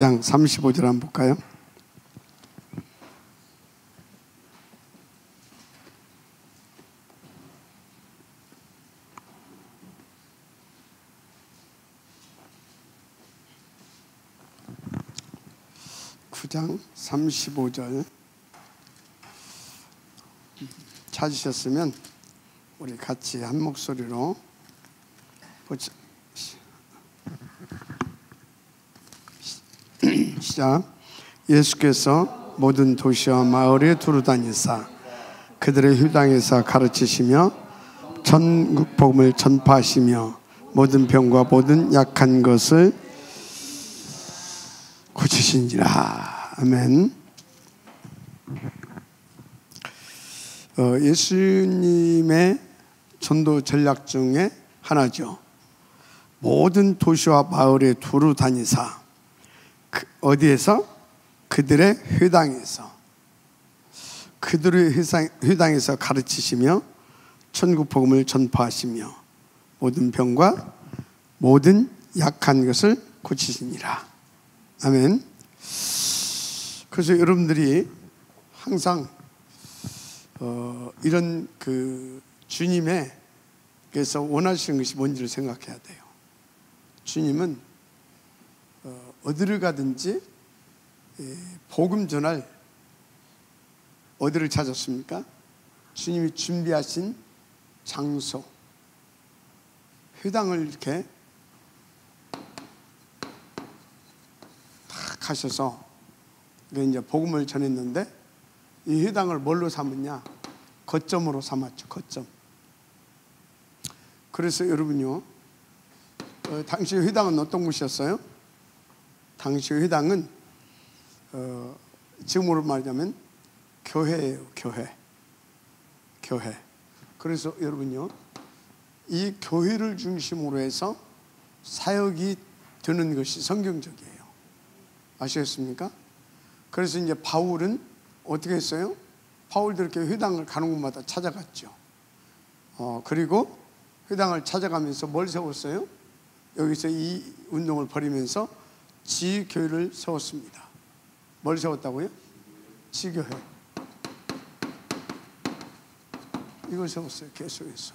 장 35절 한번 볼까요? (9장) 35절 찾으셨으면 우리 같이 한 목소리로 보자. 시작. 예수께서 모든 도시와 마을에 두루 다니사 그들의 회당에서 가르치시며 전국 복음을 전파하시며 모든 병과 모든 약한 것을 고치시니라. 아멘. 예수님의 전도 전략 중에 하나죠. 모든 도시와 마을에 두루 다니사. 어디에서? 그들의 회당에서. 그들의 회당에서 가르치시며 천국 복음을 전파하시며 모든 병과 모든 약한 것을 고치시니라. 아멘. 그래서 여러분들이 항상 이런 주님께서 원하시는 것이 뭔지를 생각해야 돼요. 주님은 어디를 가든지 복음 전할 어디를 찾았습니까? 주님이 준비하신 장소, 회당을 이렇게 다 가셔서 이제 복음을 전했는데 이 회당을 뭘로 삼았냐? 거점으로 삼았죠. 거점. 그래서 여러분요, 당시 회당은 어떤 곳이었어요? 당시 회당은 지금으로 말하자면 교회예요. 교회. 그래서 여러분요, 이 교회를 중심으로 해서 사역이 되는 것이 성경적이에요. 아시겠습니까? 그래서 이제 바울은 어떻게 했어요? 바울도 이렇게 회당을 가는 곳마다 찾아갔죠. 그리고 회당을 찾아가면서 뭘 세웠어요? 여기서 이 운동을 벌이면서 지교회를 세웠습니다. 뭘 세웠다고요? 지교회. 이걸 세웠어요. 계속해서.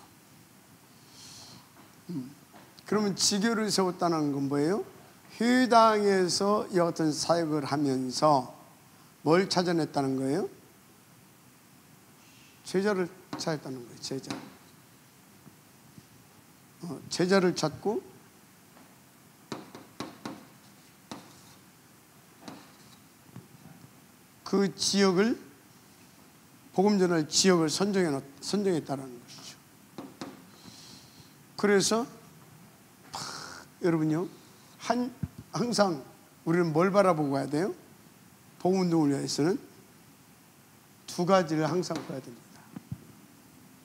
그러면 지교를 세웠다는 건 뭐예요? 회당에서 이 같은 사역을 하면서 뭘 찾아냈다는 거예요? 제자를 찾았다는 거예요. 제자를 찾고 그 지역을, 복음 전할 지역을 선정했다는 것이죠. 그래서 여러분요, 항상 우리는 뭘 바라보고 가야 돼요? 복음 운동을 위해서는 두 가지를 항상 봐야 됩니다.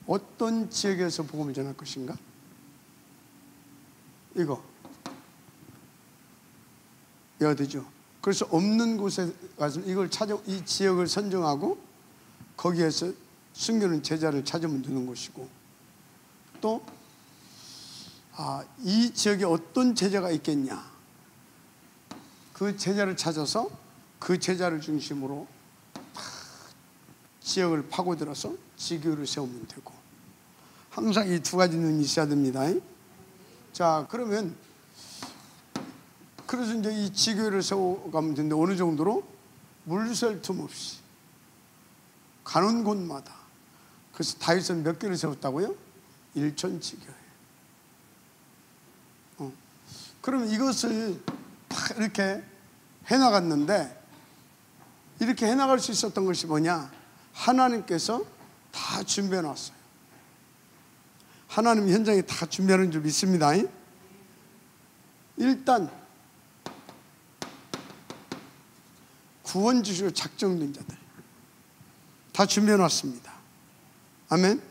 어떤 지역에서 복음을 전할 것인가? 이거 되죠. 그래서 없는 곳에 가서 이걸 이 지역을 선정하고 거기에서 숨겨놓은 제자를 찾으면 되는 것이고, 또 이 지역에 어떤 제자가 있겠냐, 그 제자를 찾아서 그 제자를 중심으로 지역을 파고들어서 지교를 세우면 되고, 항상 이 두 가지는 있어야 됩니다. 자, 그러면 그래서 이제 이 지교회를 세워가면 되는데, 어느 정도로? 물샐 틈 없이 가는 곳마다. 그래서 다윗은 몇 개를 세웠다고요? 일천지교회. 그러면 이것을 다 이렇게 해나갔는데, 이렇게 해나갈 수 있었던 것이 뭐냐? 하나님께서 다 준비해 놨어요. 하나님 현장에 다 준비하는 줄 믿습니다. 일단 구원 주시고 작정된 자들 다 준비해 놨습니다. 아멘.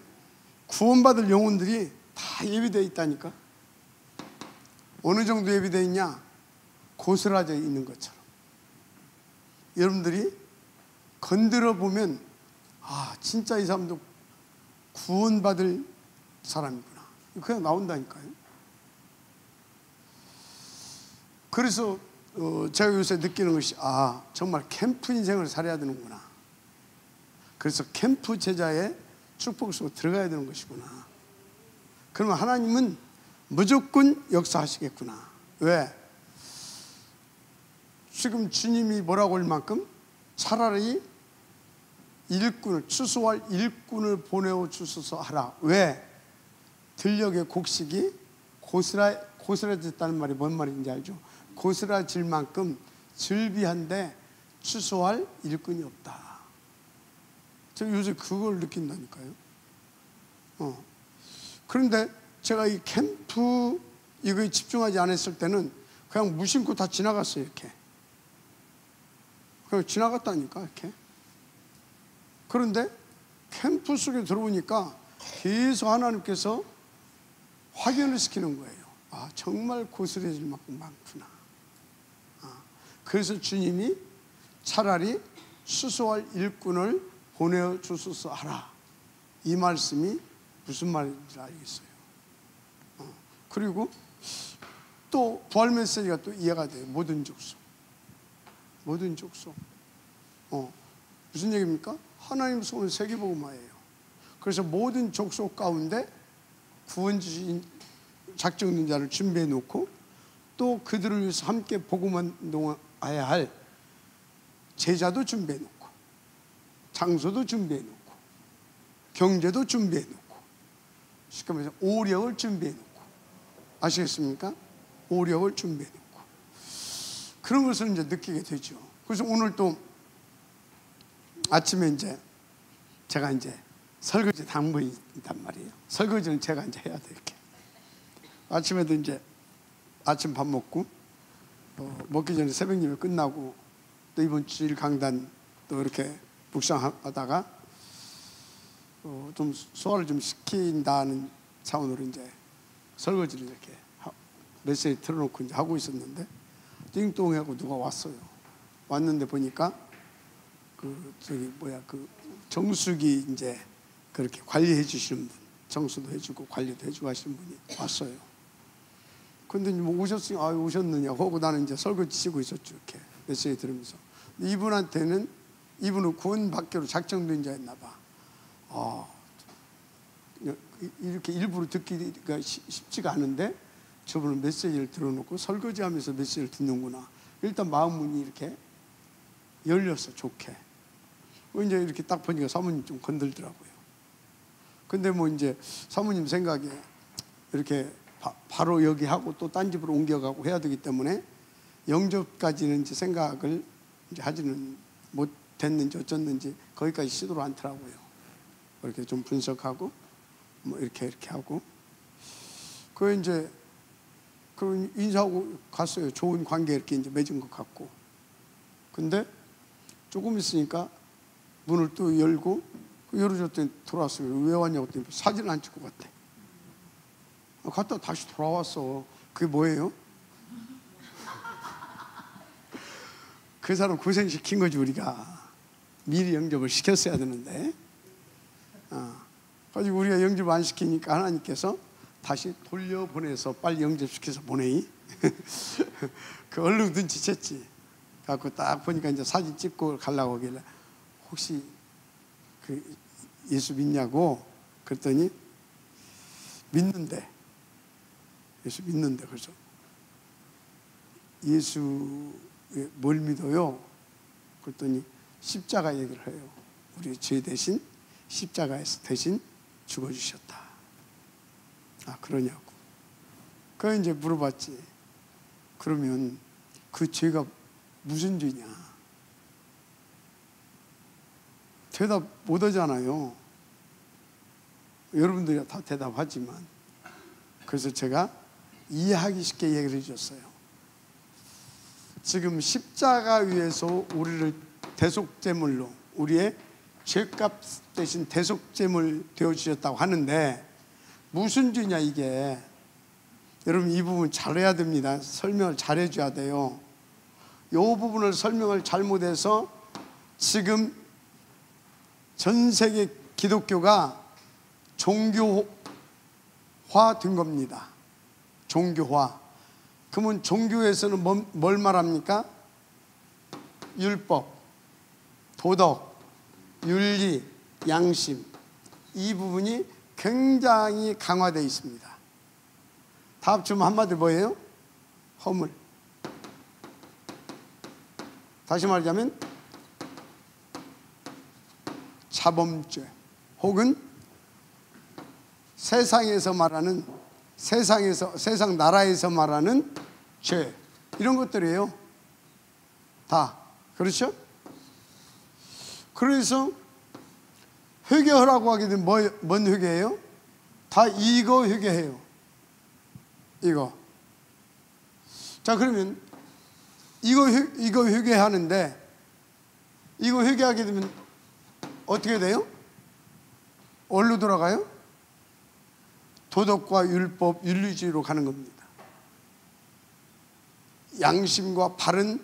구원받을 영혼들이 다 예비되어 있다니까. 어느 정도 예비되어 있냐? 고스란히 있는 것처럼. 여러분들이 건드려 보면 진짜 이 사람도 구원받을 사람이구나, 그냥 나온다니까요. 그래서 제가 요새 느끼는 것이 정말 캠프 인생을 살아야 되는구나. 그래서 캠프 제자의 축복 속으로 들어가야 되는 것이구나. 그러면 하나님은 무조건 역사하시겠구나. 왜? 지금 주님이 뭐라고 할 만큼 차라리 추수할 일꾼을 보내어 주소서 하라. 왜? 들녘의 곡식이 고스라졌다는 말이 뭔 말인지 알죠? 고스라질 만큼 즐비한데 추수할 일꾼이 없다. 제가 요새 그걸 느낀다니까요. 그런데 제가 이 캠프 이거에 집중하지 않았을 때는 그냥 무심코 다 지나갔어요. 이렇게 그냥 지나갔다니까 이렇게. 그런데 캠프 속에 들어오니까 계속 하나님께서 확인을 시키는 거예요. 정말 고스란해질 만큼 많구나. 그래서 주님이 차라리 추수할 일꾼을 보내어 주소서 하라. 이 말씀이 무슨 말인지 알겠어요. 그리고 또 부활 메시지가 또 이해가 돼요. 모든 족속. 무슨 얘기입니까? 하나님 손은 세계복음화예요. 그래서 모든 족속 가운데 구원주신 작정된 자를 준비해 놓고 또 그들을 위해서 함께 복음운동해야 할 제자도 준비해 놓고 장소도 준비해 놓고 경제도 준비해 놓고 쉽게 말해서 오력을 준비해 놓고 아시겠습니까? 오력을 준비해 놓고 그런 것을 이제 느끼게 되죠. 그래서 오늘 또 아침에 이제 제가 이제 설거지 당번이 있단 말이에요. 설거지는 제가 이제 해야 돼. 이렇게 아침에도 이제 아침 밥 먹고 먹기 전에 새벽 예배 끝나고 또 이번 주일 강단 또 이렇게 묵상하다가 좀 소화를 좀 시킨다는 차원으로 이제 설거지를 이렇게 메시지 틀어놓고 이제 하고 있었는데 띵동하고 누가 왔어요. 왔는데 보니까 그 정수기 이제 그렇게 관리해 주시는 분, 정수도 해주고 관리도 해주고 하시는 분이 왔어요. 근데 뭐 오셨으니 오셨느냐고 하고 나는 이제 설거지 치고 있었죠. 이렇게 메시지 들으면서 이분한테는 이분은 구원받기로 작정된 자였나 봐. 이렇게 일부러 듣기가 쉽지가 않은데 저분은 메시지를 들어놓고 설거지하면서 메시지를 듣는구나. 일단 마음 문이 이렇게 열렸어. 좋게. 이제 이렇게 딱 보니까 사모님 좀 건들더라고요. 근데 뭐 이제 사모님 생각에 이렇게 바로 여기 하고 또 딴 집으로 옮겨가고 해야 되기 때문에 영접까지는 이제 생각을 이제 하지는 못했는지 어쩌는지 거기까지 시도를 않더라고요. 이렇게 좀 분석하고 뭐 이렇게 하고 그 이제 그 인사하고 갔어요. 좋은 관계 이렇게 이제 맺은 것 같고. 근데 조금 있으니까 문을 또 열고 열어줬더니 돌아왔어요. 왜 왔냐고 했더니 사진을 안 찍고 갔대. 갔다 다시 돌아왔어. 그게 뭐예요? 그 사람 고생시킨 거지. 우리가 미리 영접을 시켰어야 되는데 가지고 우리가 영접 안 시키니까 하나님께서 다시 돌려보내서 빨리 영접시켜서 보내이. 그 얼른 눈치챘지. 갖고 딱 보니까 이제 사진 찍고 가려고 하길래 혹시 그 예수 믿냐고 그랬더니 믿는데 예수 믿는데 그래서 예수 뭘 믿어요? 그랬더니 십자가 얘기를 해요. 우리 죄 대신 십자가에서 대신 죽어주셨다. 그러냐고. 그 이제 물어봤지. 그러면 그 죄가 무슨 죄냐? 대답 못 하잖아요. 여러분들이 다 대답하지만. 그래서 제가 이해하기 쉽게 얘기를 해줬어요. 지금 십자가 위에서 우리를 대속제물로 우리의 죄값 대신 대속제물 되어주셨다고 하는데 무슨 죄냐 이게. 여러분 이 부분 잘해야 됩니다. 설명을 잘해줘야 돼요. 이 부분을 설명을 잘못해서 지금 전 세계 기독교가 종교화 된 겁니다. 종교화. 그러면 종교에서는 뭘 말합니까? 율법, 도덕, 윤리, 양심, 이 부분이 굉장히 강화되어 있습니다. 다 합치면 한마디로 뭐예요? 허물. 다시 말하자면 자범죄, 혹은 세상에서 말하는, 세상 나라에서 말하는 죄, 이런 것들이에요. 다. 그렇죠? 그래서 회개하라고 하게 되면 뭔 회개예요? 다 이거 회개해요. 이거. 자, 그러면 이거 회개하는데, 이거 회개하게 되면 어떻게 돼요? 어디로 돌아가요? 도덕과 율법, 윤리주의로 가는 겁니다. 양심과 바른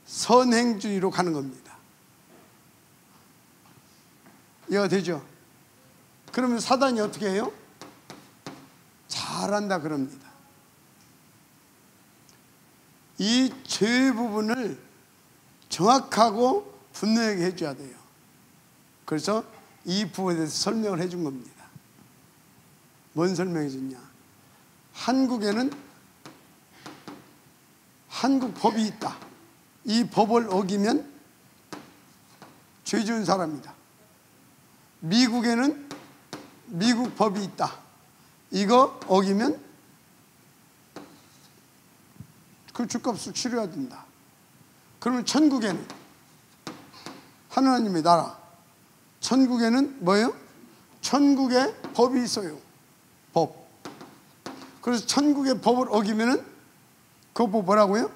선행주의로 가는 겁니다. 이해가 되죠? 그러면 사단이 어떻게 해요? 잘한다 그럽니다. 이 죄 부분을 정확하고 분명하게 해줘야 돼요. 그래서 이 부분에 대해서 설명을 해준 겁니다. 뭔 설명해 줬냐? 한국에는 한국 법이 있다. 이 법을 어기면 죄 지은 사람이다. 미국에는 미국 법이 있다. 이거 어기면 그 죗값을 치러야 된다. 그러면 천국에는, 하나님의 나라, 천국에는 뭐예요? 천국에 법이 있어요. 법. 그래서 천국의 법을 어기면은 그 법 뭐라고요?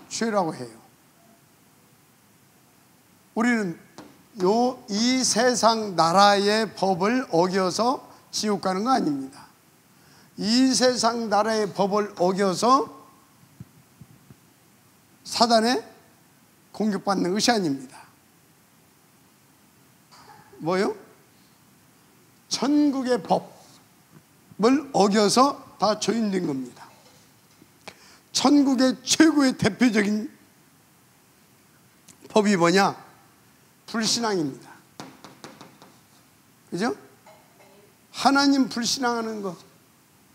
죄라고 해요. 우리는 이 세상 나라의 법을 어겨서 지옥 가는 거 아닙니다. 이 세상 나라의 법을 어겨서 사단에 공격받는 것이 아닙니다. 뭐요? 천국의 법을 어겨서 다 죄인된 겁니다. 천국의 최고의 대표적인 법이 뭐냐? 불신앙입니다. 그죠? 하나님 불신앙하는 거.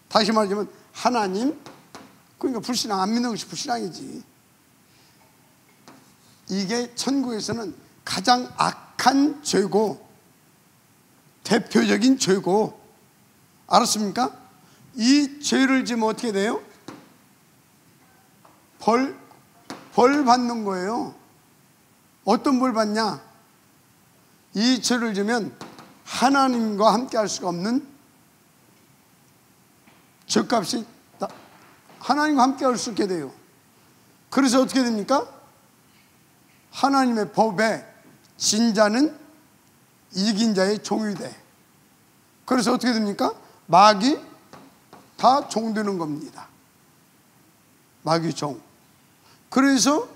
다시 말하자면 하나님, 그러니까 불신앙, 안 믿는 것이 불신앙이지. 이게 천국에서는 가장 악한 죄고 대표적인 죄고, 알았습니까? 이 죄를 지면 어떻게 돼요? 벌 받는 거예요. 어떤 벌 받냐? 이 죄를 지면 하나님과 함께 할 수가 없는 죄값이 하나님과 함께 할 수 있게 돼요. 그래서 어떻게 됩니까? 하나님의 법에 진 자는 이긴 자의 종이 돼. 그래서 어떻게 됩니까? 마귀 다 종되는 겁니다. 마귀 종. 그래서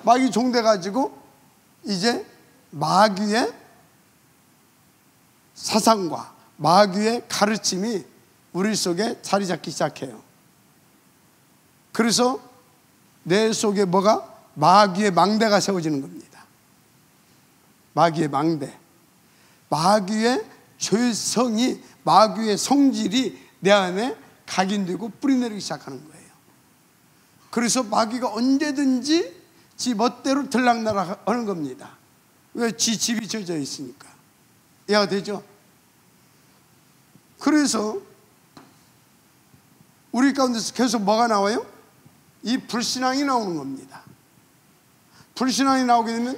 마귀 종 돼가지고 이제 마귀의 사상과 마귀의 가르침이 우리 속에 자리 잡기 시작해요. 그래서 내 속에 뭐가? 마귀의 망대가 세워지는 겁니다. 마귀의 망대. 마귀의 죄성이, 마귀의 성질이 내 안에 각인되고 뿌리내리기 시작하는 거예요. 그래서 마귀가 언제든지 지 멋대로 들락날락 하는 겁니다. 왜? 지 집이 젖어 있으니까. 이해가 되죠? 그래서 우리 가운데서 계속 뭐가 나와요? 이 불신앙이 나오는 겁니다. 불신앙이 나오게 되면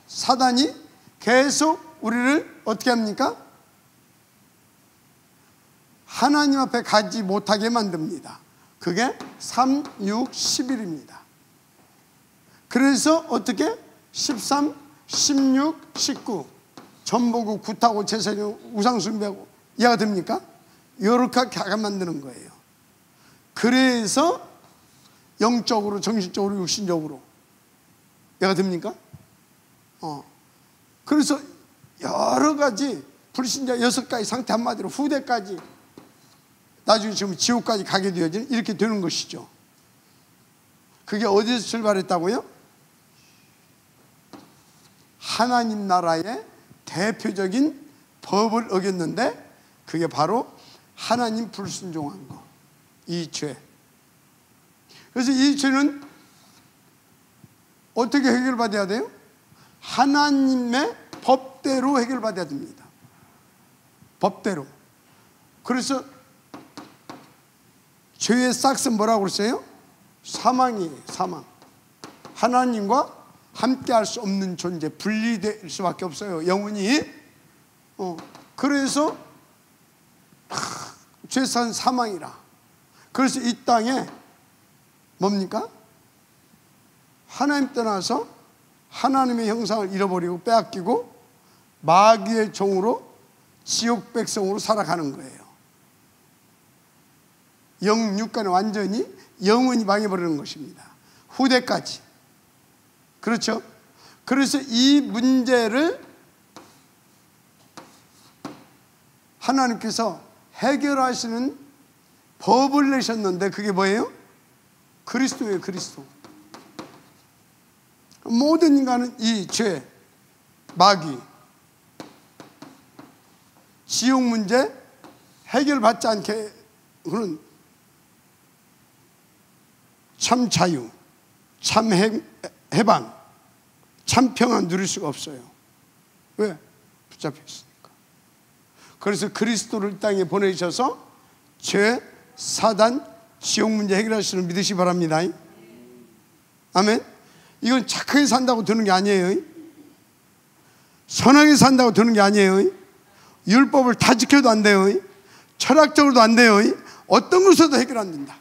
사단이 계속 우리를 어떻게 합니까? 하나님 앞에 가지 못하게 만듭니다. 그게 3, 6, 11입니다. 그래서 어떻게? 13, 16, 19 전보고 굿하고 제사를 우상숭배하고, 이해가 됩니까? 이렇게 하게 만드는 거예요. 그래서 영적으로, 정신적으로, 육신적으로, 이해가 됩니까? 그래서 여러 가지 불신자 6가지 상태, 한마디로 후대까지 나중에 지금 지옥까지 가게 되어지는 이렇게 되는 것이죠. 그게 어디서 출발했다고요? 하나님 나라의 대표적인 법을 어겼는데 그게 바로 하나님 불순종한 거, 이 죄. 그래서 이 죄는 어떻게 해결받아야 돼요? 하나님의 법대로 해결받아야 됩니다. 법대로. 그래서 죄의 싹은 뭐라고 그랬어요? 사망이에요. 사망. 하나님과 함께 할 수 없는 존재, 분리될 수밖에 없어요, 영혼이. 그래서 죄사는 사망이라. 그래서 이 땅에 뭡니까? 하나님 떠나서 하나님의 형상을 잃어버리고 빼앗기고 마귀의 종으로 지옥 백성으로 살아가는 거예요. 영육간에 완전히 영원히 망해버리는 것입니다. 후대까지. 그렇죠? 그래서 이 문제를 하나님께서 해결하시는 법을 내셨는데 그게 뭐예요? 그리스도예요. 그리스도. 모든 인간은 이 죄, 마귀, 지옥 문제 해결받지 않게 그런 참 자유, 참 해방, 참 평안 누릴 수가 없어요. 왜? 붙잡혀 있으니까. 그래서 그리스도를 땅에 보내셔서 죄, 사단, 지옥 문제 해결하시는 믿으시 바랍니다. 아멘. 이건 착하게 산다고 되는 게 아니에요. 선하게 산다고 되는 게 아니에요. 율법을 다 지켜도 안 돼요. 철학적으로도 안 돼요. 어떤 것에도 해결 안 된다.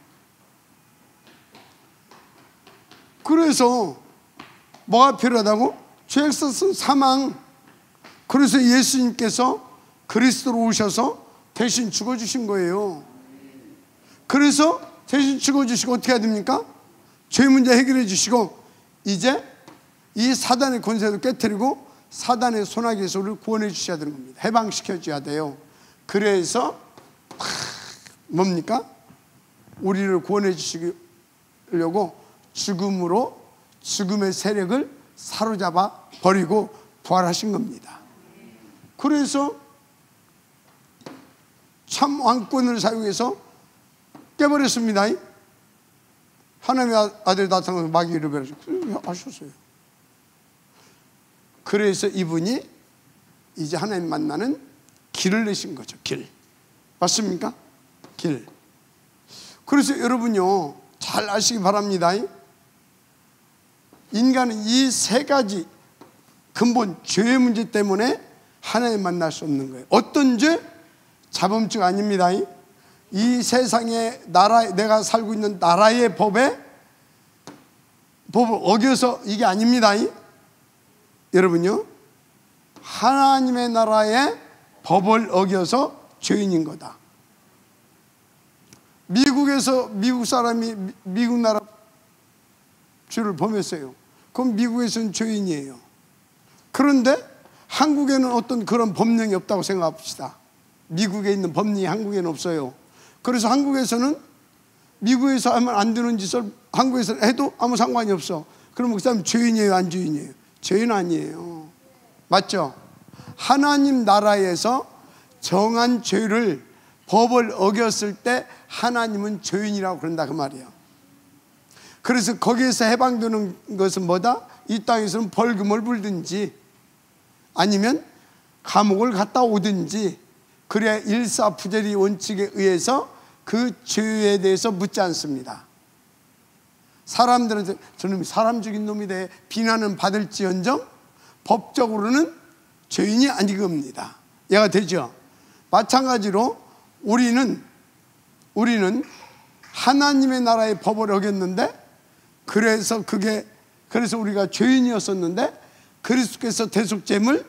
그래서 뭐가 필요하다고? 죄의 싹은 사망. 그래서 예수님께서 그리스도로 오셔서 대신 죽어주신 거예요. 그래서 대신 죽어주시고 어떻게 해야 됩니까? 죄 문제 해결해 주시고 이제 이 사단의 권세도 깨트리고 사단의 손아귀에서 우리를 구원해 주셔야 되는 겁니다. 해방시켜 줘야 돼요. 그래서 뭡니까? 우리를 구원해 주시려고 죽음으로 죽음의 세력을 사로잡아 버리고 부활하신 겁니다. 그래서 참 왕권을 사용해서 깨버렸습니다. 하나님의 아들이 나타나서 마귀를 하셨어요. 그래서 이분이 이제 하나님 만나는 길을 내신 거죠. 길. 맞습니까? 길. 그래서 여러분요 잘 아시기 바랍니다. 인간은 이 세 가지 근본 죄의 문제 때문에 하나님 만날 수 없는 거예요. 어떤 죄? 자범죄가 아닙니다. 이 세상의 나라, 내가 살고 있는 나라의 법을 어겨서 이게 아닙니다. 여러분요 하나님의 나라의 법을 어겨서 죄인인 거다. 미국에서 미국 사람이 미국 나라 죄를 범했어요. 그럼 미국에서는 죄인이에요. 그런데 한국에는 어떤 그런 법령이 없다고 생각합시다. 미국에 있는 법령이 한국에는 없어요. 그래서 한국에서는 미국에서 하면 안 되는 짓을 한국에서 해도 아무 상관이 없어. 그러면 그 사람 죄인이에요, 안 죄인이에요? 죄인 아니에요. 맞죠? 하나님 나라에서 정한 죄를 법을 어겼을 때 하나님은 죄인이라고 그런다 그 말이에요. 그래서 거기에서 해방되는 것은 뭐다? 이 땅에서는 벌금을 물든지 아니면 감옥을 갔다 오든지 그래야 일사부재리 원칙에 의해서 그 죄에 대해서 묻지 않습니다. 사람들은 저놈이 사람 죽인 놈이 돼 비난은 받을지언정 법적으로는 죄인이 아닌 겁니다. 이해가 되죠? 마찬가지로 우리는 하나님의 나라의 법을 어겼는데 그래서 우리가 죄인이었었는데 그리스도께서 대속죄를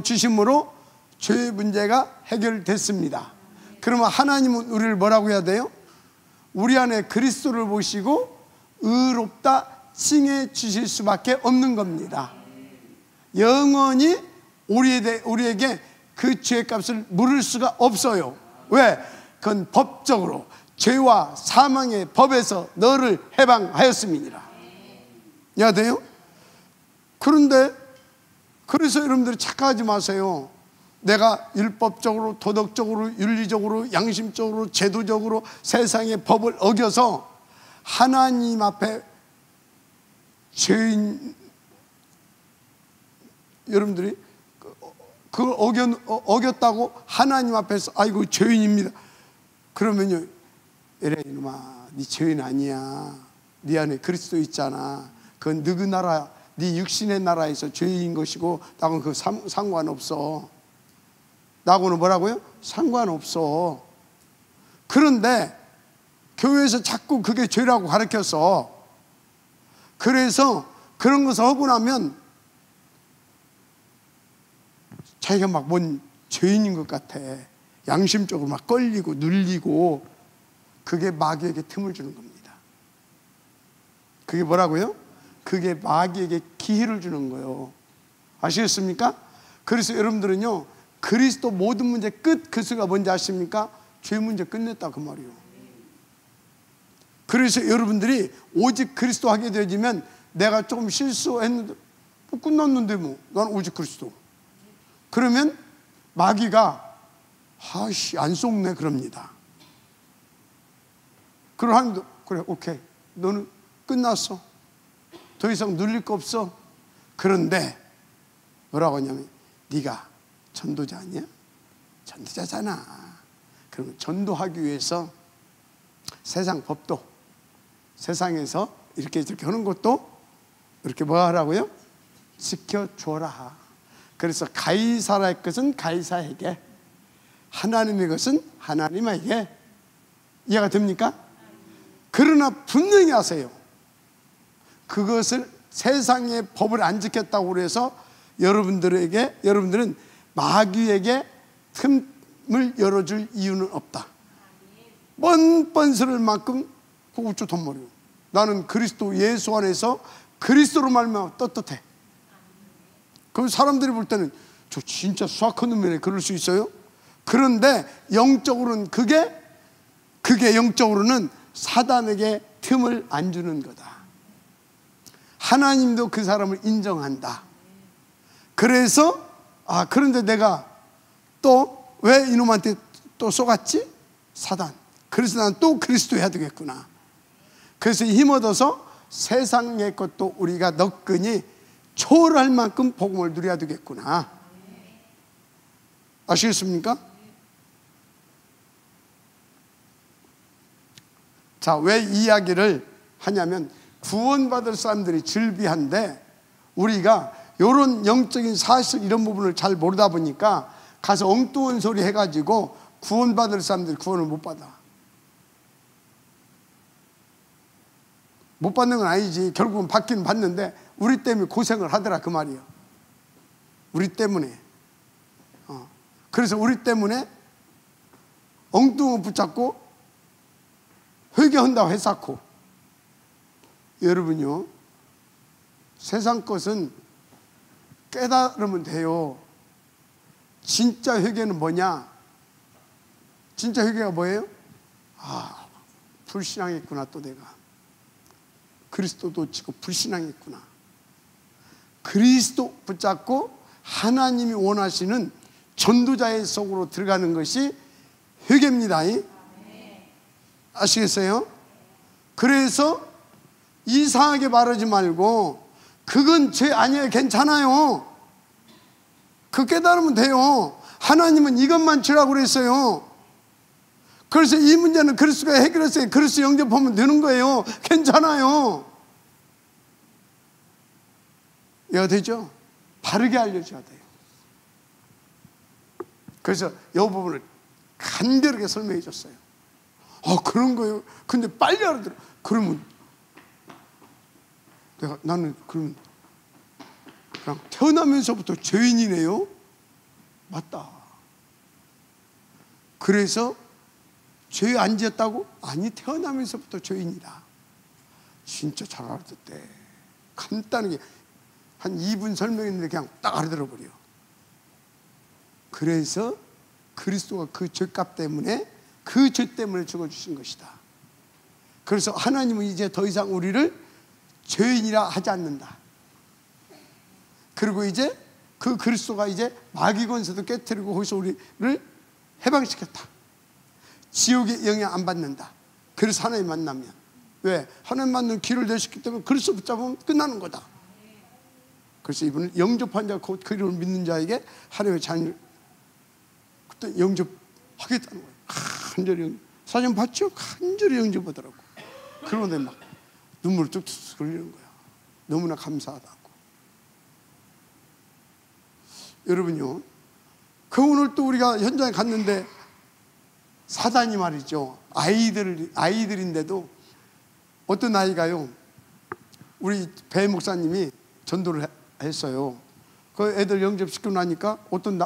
주심으로 죄의 문제가 해결됐습니다. 그러면 하나님은 우리를 뭐라고 해야 돼요? 우리 안에 그리스도를 보시고 의롭다 칭해 주실 수밖에 없는 겁니다. 영원히 우리에게 그 죄값을 물을 수가 없어요. 왜? 그건 법적으로 죄와 사망의 법에서 너를 해방하였음이니라. 이해가 돼요? 그런데 그래서 여러분들이 착각하지 마세요. 내가 율법적으로, 도덕적으로, 윤리적으로, 양심적으로, 제도적으로 세상의 법을 어겨서 하나님 앞에 죄인, 여러분들이 그걸 어겼다고 하나님 앞에서 아이고 죄인입니다. 그러면요, 에레 이놈아, 네 죄인 아니야. 네 안에 그리스도 있잖아. 그건 너그 나라, 네 육신의 나라에서 죄인 것이고 나하고는 그 상관없어. 나하고는 뭐라고요? 상관없어. 그런데 교회에서 자꾸 그게 죄라고 가르쳐서, 그래서 그런 것을 하고 나면 자기가 막 뭔 죄인인 것 같아. 양심적으로 막 걸리고 눌리고, 그게 마귀에게 틈을 주는 겁니다. 그게 뭐라고요? 그게 마귀에게 기회를 주는 거예요. 아시겠습니까? 그래서 여러분들은요, 그리스도 모든 문제 끝 그 수가 뭔지 아십니까? 죄 문제 끝냈다 그 말이에요. 그래서 여러분들이 오직 그리스도 하게 되어지면, 내가 조금 실수했는데 뭐 끝났는데 뭐 난 오직 그리스도, 그러면 마귀가 아씨 안 속네 그럽니다. 그럼 하나님도 그래 오케이 너는 끝났어. 더 이상 눌릴 거 없어. 그런데 뭐라고 하냐면, 네가 전도자 아니야? 전도자잖아. 그러면 전도하기 위해서 세상 법도, 세상에서 이렇게 저렇게 하는 것도 이렇게 뭐 하라고요? 지켜줘라. 그래서 가이사라의 것은 가이사에게, 하나님의 것은 하나님에게. 이해가 됩니까? 그러나 분명히 하세요. 그것을 세상의 법을 안 지켰다고 해서 여러분들은 마귀에게 틈을 열어줄 이유는 없다. 뻔뻔스러울 만큼 그 우쭈 덤머려. 나는 그리스도 예수 안에서 그리스도로 말미암아 떳떳해. 그럼 사람들이 볼 때는 저 진짜 수학한 놈이네 그럴 수 있어요. 그런데 영적으로는 그게 영적으로는 사단에게 틈을 안 주는 거다. 하나님도 그 사람을 인정한다. 그래서 그런데 내가 또 왜 이놈한테 또 속았지? 사단. 그래서 난 또 그리스도 해야 되겠구나. 그래서 힘 얻어서 세상의 것도 우리가 너끈히 초월할 만큼 복음을 누려야 되겠구나. 아시겠습니까? 자, 왜 이 이야기를 하냐면, 구원받을 사람들이 즐비한데 우리가 이런 영적인 사실 이런 부분을 잘 모르다 보니까 가서 엉뚱한 소리 해가지고 구원받을 사람들이 구원을 못 받아. 못 받는 건 아니지. 결국은 받기는 받는데 우리 때문에 고생을 하더라 그 말이에요. 우리 때문에. 그래서 우리 때문에 엉뚱한 붙잡고 회개한다고 해놓고. 여러분요, 세상 것은 깨달으면 돼요. 진짜 회개는 뭐냐? 진짜 회개가 뭐예요? 불신앙했구나. 또 내가 그리스도도 지고 불신앙했구나. 그리스도 붙잡고 하나님이 원하시는 전도자의 속으로 들어가는 것이 회개입니다. 아시겠어요? 그래서 이상하게 말하지 말고, 그건 죄 아니에요. 괜찮아요. 그 깨달으면 돼요. 하나님은 이것만 죄라고 그랬어요. 그래서 이 문제는 그리스도가 해결했어요. 그리스도 영접하면 되는 거예요. 괜찮아요. 이해가 되죠? 바르게 알려줘야 돼요. 그래서 이 부분을 간결하게 설명해 줬어요. 그런 거예요. 근데 빨리 알아들어. 그러면 나는 그냥 태어나면서부터 죄인이네요? 맞다. 그래서 죄 안 지었다고? 아니, 태어나면서부터 죄인이다. 진짜 잘 알아듣대. 간단하게 한 2분 설명했는데 그냥 딱 알아들어버려. 그래서 그리스도가 그 죄값 때문에 그 죄 때문에 죽어주신 것이다. 그래서 하나님은 이제 더 이상 우리를 죄인이라 하지 않는다. 그리고 이제 그 그리스도가 이제 마귀 권세도 깨뜨리고 거기서 우리를 해방시켰다. 지옥의 영향 안 받는다. 그래서 하나님 만나면, 왜? 하나님 만나면 길을 내셨기 때문에 그리스도 붙잡으면 끝나는 거다. 그래서 이분은 영접한 자, 곧 그 이름을 믿는 자에게 하나님의 자녀를 그때 영접하겠다는 거예요. 간절히 사진 봤죠? 간절히 영접하더라고. 그런데 막 눈물을 뚝뚝 흘리는 거야. 너무나 감사하다고. 여러분요, 그 오늘 또 우리가 현장에 갔는데 사단이 말이죠, 아이들인데도 어떤 아이가요, 우리 배 목사님이 전도를 했어요. 그 애들 영접시키고 나니까 어떤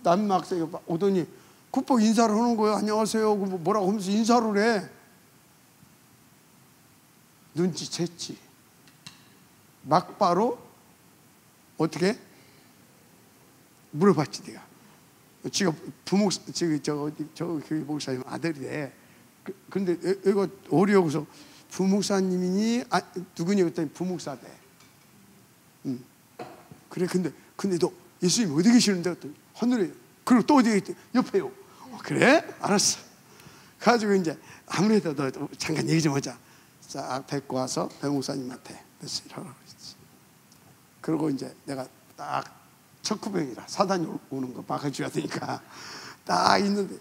남학생이 오더니 굿보 인사를 하는 거예요. 안녕하세요 뭐라고 하면서 인사를 해. 눈치챘지. 막바로 어떻게 물어봤지. 내가 지가 저 목사님 아들이래. 근데 애가 어려워서 부목사님이니 누구니 그랬더니 부목사대. 그래. 근데 너 예수님 어디 계시는데? 그랬더니 하늘에. 그리고 또 어디 있대? 옆에요. 그래? 알았어. 가지고 이제 아무래도 너 잠깐 얘기 좀 하자. 싹 뵙고 와서 배 목사님한테 메시지를 하라고 그랬지. 그리고 이제 내가 딱 척후병이라 사단이 오는 거 막아줘야 되니까 딱 있는데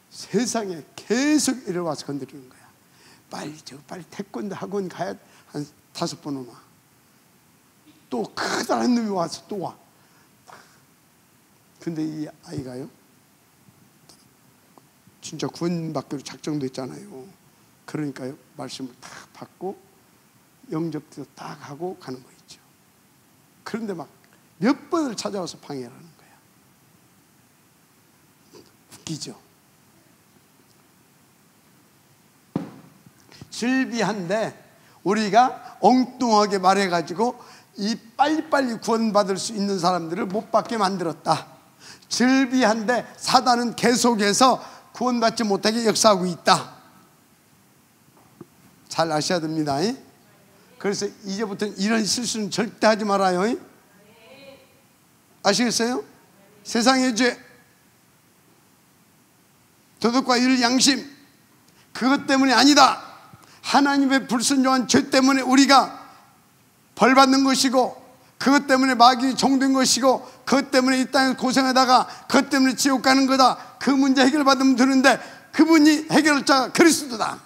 세상에 계속 이래와서 건드리는 거야. 빨리 태권도 학원 가야 한 5번 오나. 또 크다란 놈이 와서 또 와. 근데 이 아이가요, 진짜 구원받기로 작정됐잖아요. 그러니까요, 말씀을 딱 받고 영접도 딱 하고 가는 거 있죠. 그런데 막 몇 번을 찾아와서 방해를 하는 거야. 웃기죠. 질비한데 우리가 엉뚱하게 말해가지고 이 빨리빨리 구원받을 수 있는 사람들을 못 받게 만들었다. 질비한데 사단은 계속해서 구원받지 못하게 역사하고 있다. 잘 아셔야 됩니다. 그래서 이제부터는 이런 실수는 절대 하지 말아요. 아시겠어요? 세상의 죄, 도덕과 율, 양심, 그것 때문이 아니다. 하나님의 불순종한 죄 때문에 우리가 벌받는 것이고, 그것 때문에 마귀 종된 것이고, 그것 때문에 이 땅에 고생하다가 그것 때문에 지옥 가는 거다. 그 문제 해결받으면 되는데 그분이 해결자가 그리스도다.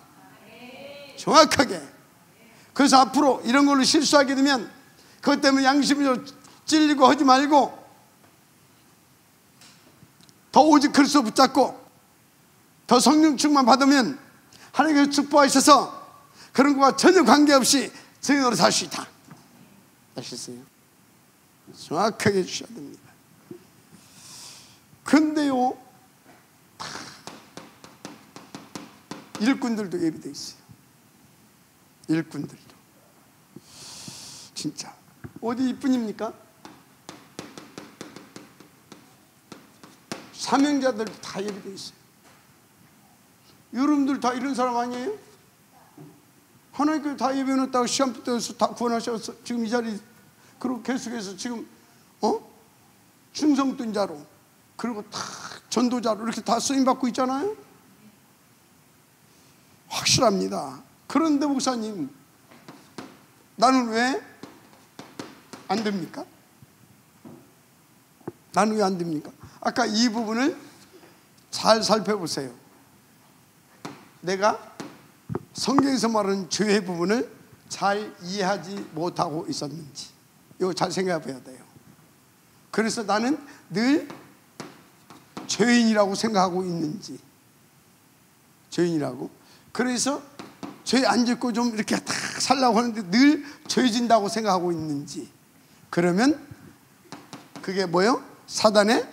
정확하게. 그래서 앞으로 이런 걸로 실수하게 되면 그것 때문에 양심이 찔리고 하지 말고 더 오직 그리스도 붙잡고 더 성령 충만 받으면 하나님께서 축복하셔서 그런 것과 전혀 관계없이 증인으로 살 수 있다. 아시겠어요? 정확하게 해주셔야 됩니다. 근데요, 일꾼들도 예비되어 있어요. 일꾼들도 진짜 어디 이뿐입니까? 사명자들도 다 예비되어 있어요. 여러분들 다 이런 사람 아니에요? 하나님께서 다 예배해놨다고 시험 때에서 다 구원하셔서 지금 이 자리, 그리고 계속해서 지금 충성된 자로, 그리고 다 전도자로 이렇게 다 쓰임받고 있잖아요. 확실합니다. 그런데 목사님, 나는 왜 안 됩니까? 나는 왜 안 됩니까? 아까 이 부분을 잘 살펴보세요. 내가 성경에서 말하는 죄의 부분을 잘 이해하지 못하고 있었는지, 이거 잘 생각해 봐야 돼요. 그래서 나는 늘 죄인이라고 생각하고 있는지, 죄인이라고, 그래서 죄 안 짓고 좀 이렇게 딱 살라고 하는데 늘 죄 진다고 생각하고 있는지, 그러면 그게 뭐예요? 사단의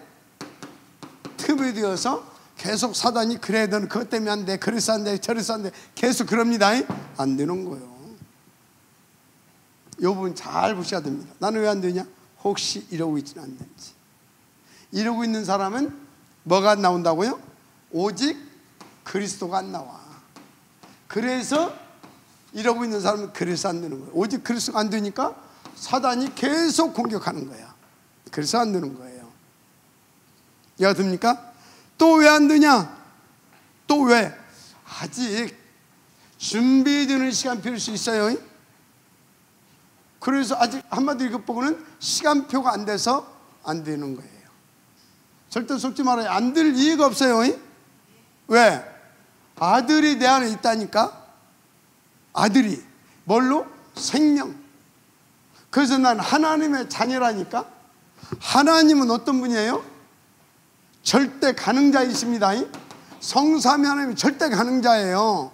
틈이 되어서 계속 사단이, 그래 너는 그것 때문에 안 돼, 그래서 안 돼, 저래서 안 돼, 계속 그럽니다. 안 되는 거예요. 이 부분 잘 보셔야 됩니다. 나는 왜 안 되냐? 혹시 이러고 있지는 않는지. 이러고 있는 사람은 뭐가 나온다고요? 오직 그리스도가 안 나와. 그래서 이러고 있는 사람은 그래서 안 되는 거예요. 오직 그리스도가 안 되니까 사단이 계속 공격하는 거야. 그래서 안 되는 거예요. 이해가 됩니까? 또 왜 안 되냐? 또 왜? 아직 준비되는 시간 필요할 수 있어요. 그래서 아직 한마디로 이것 보고는 시간표가 안 돼서 안 되는 거예요. 절대 속지 말아요. 안 될 이유가 없어요. 왜? 아들이 내 안에 있다니까. 아들이 뭘로? 생명. 그래서 난 하나님의 자녀라니까. 하나님은 어떤 분이에요? 절대 가능자이십니다. 성삼위 하나님이 절대 가능자예요.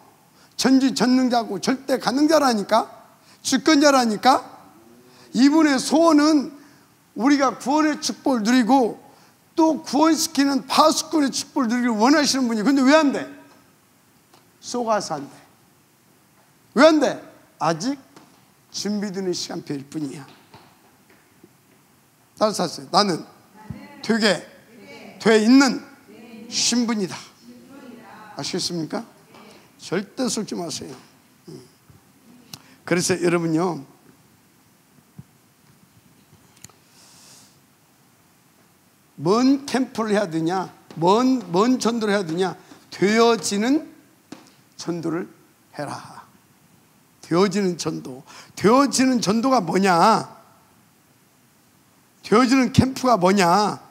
전지전능자고 절대 가능자라니까. 주권자라니까. 이분의 소원은 우리가 구원의 축복을 누리고 또 구원시키는 파수꾼의 축복을 누리기를 원하시는 분이. 근데 왜 안 돼? 속아서 안 돼. 왜 안 돼? 아직 준비되는 시간표일 뿐이야. 따라서 하세요. 나는 되게 돼 있는 신분이다. 아시겠습니까? 절대 속지 마세요. 그래서 여러분요, 뭔 캠프를 해야 되냐, 뭔 전도를 해야 되냐? 되어지는 전도를 해라. 되어지는 전도. 되어지는 전도가 뭐냐? 되어지는 캠프가 뭐냐?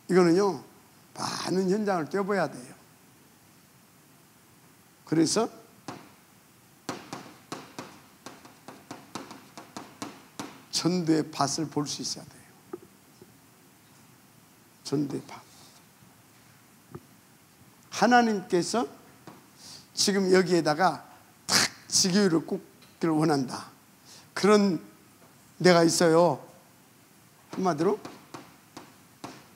이거는요, 많은 현장을 뛰어봐야 돼요. 그래서 전도의 밭을 볼 수 있어야 돼요. 전도의 밭. 하나님께서 지금 여기에다가 탁 지교회를 꽂기를 원한다. 그런 데가 있어요. 한마디로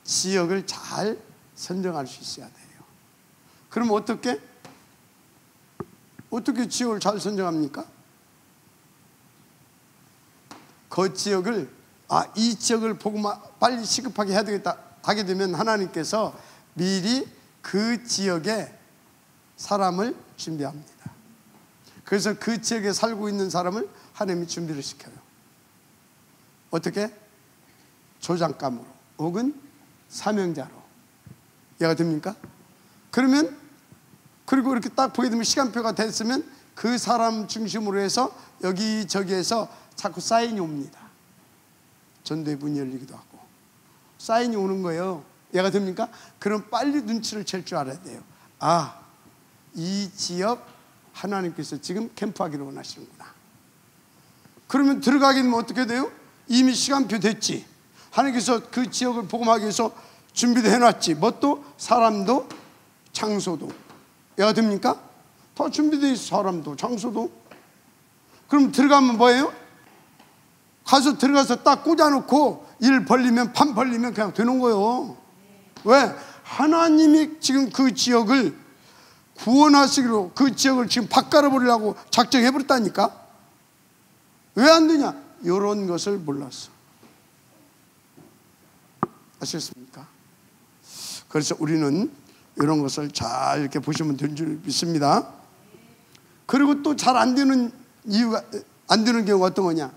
지역을 잘 선정할 수 있어야 돼요. 그럼 어떻게 지역을 잘 선정합니까? 그 지역을 이 지역을 보고 빨리 시급하게 해야 되겠다 하게 되면 하나님께서 미리 그 지역에 사람을 준비합니다. 그래서 그 지역에 살고 있는 사람을 하나님이 준비를 시켜요. 어떻게? 조장감으로 혹은 사명자로. 이해가 됩니까? 그러면 그리고 이렇게 딱 보게 되면 시간표가 됐으면 그 사람 중심으로 해서 여기저기에서 자꾸 사인이 옵니다. 전도의 문이 열리기도 하고 사인이 오는 거예요. 이해가 됩니까? 그럼 빨리 눈치를 챌 줄 알아야 돼요. 이 지역 하나님께서 지금 캠프하기를 원하시는구나. 그러면 들어가게 되면 어떻게 돼요? 이미 시간표 됐지. 하나님께서 그 지역을 복음하기 위해서 준비도 해놨지. 뭣도? 사람도 장소도. 이해가 됩니까? 다 준비되어 있어. 사람도 장소도. 그럼 들어가면 뭐예요? 가서 들어가서 딱 꽂아놓고 일 벌리면 판 벌리면 그냥 되는 거예요. 왜? 하나님이 지금 그 지역을 구원하시기로 그 지역을 지금 바꿔 버리려고 작정해버렸다니까. 왜 안 되냐? 이런 것을 몰랐어. 아시겠습니까? 그래서 우리는 이런 것을 잘 이렇게 보시면 될 줄 믿습니다. 그리고 또 잘 안 되는 이유가, 안 되는 경우가 어떤 거냐?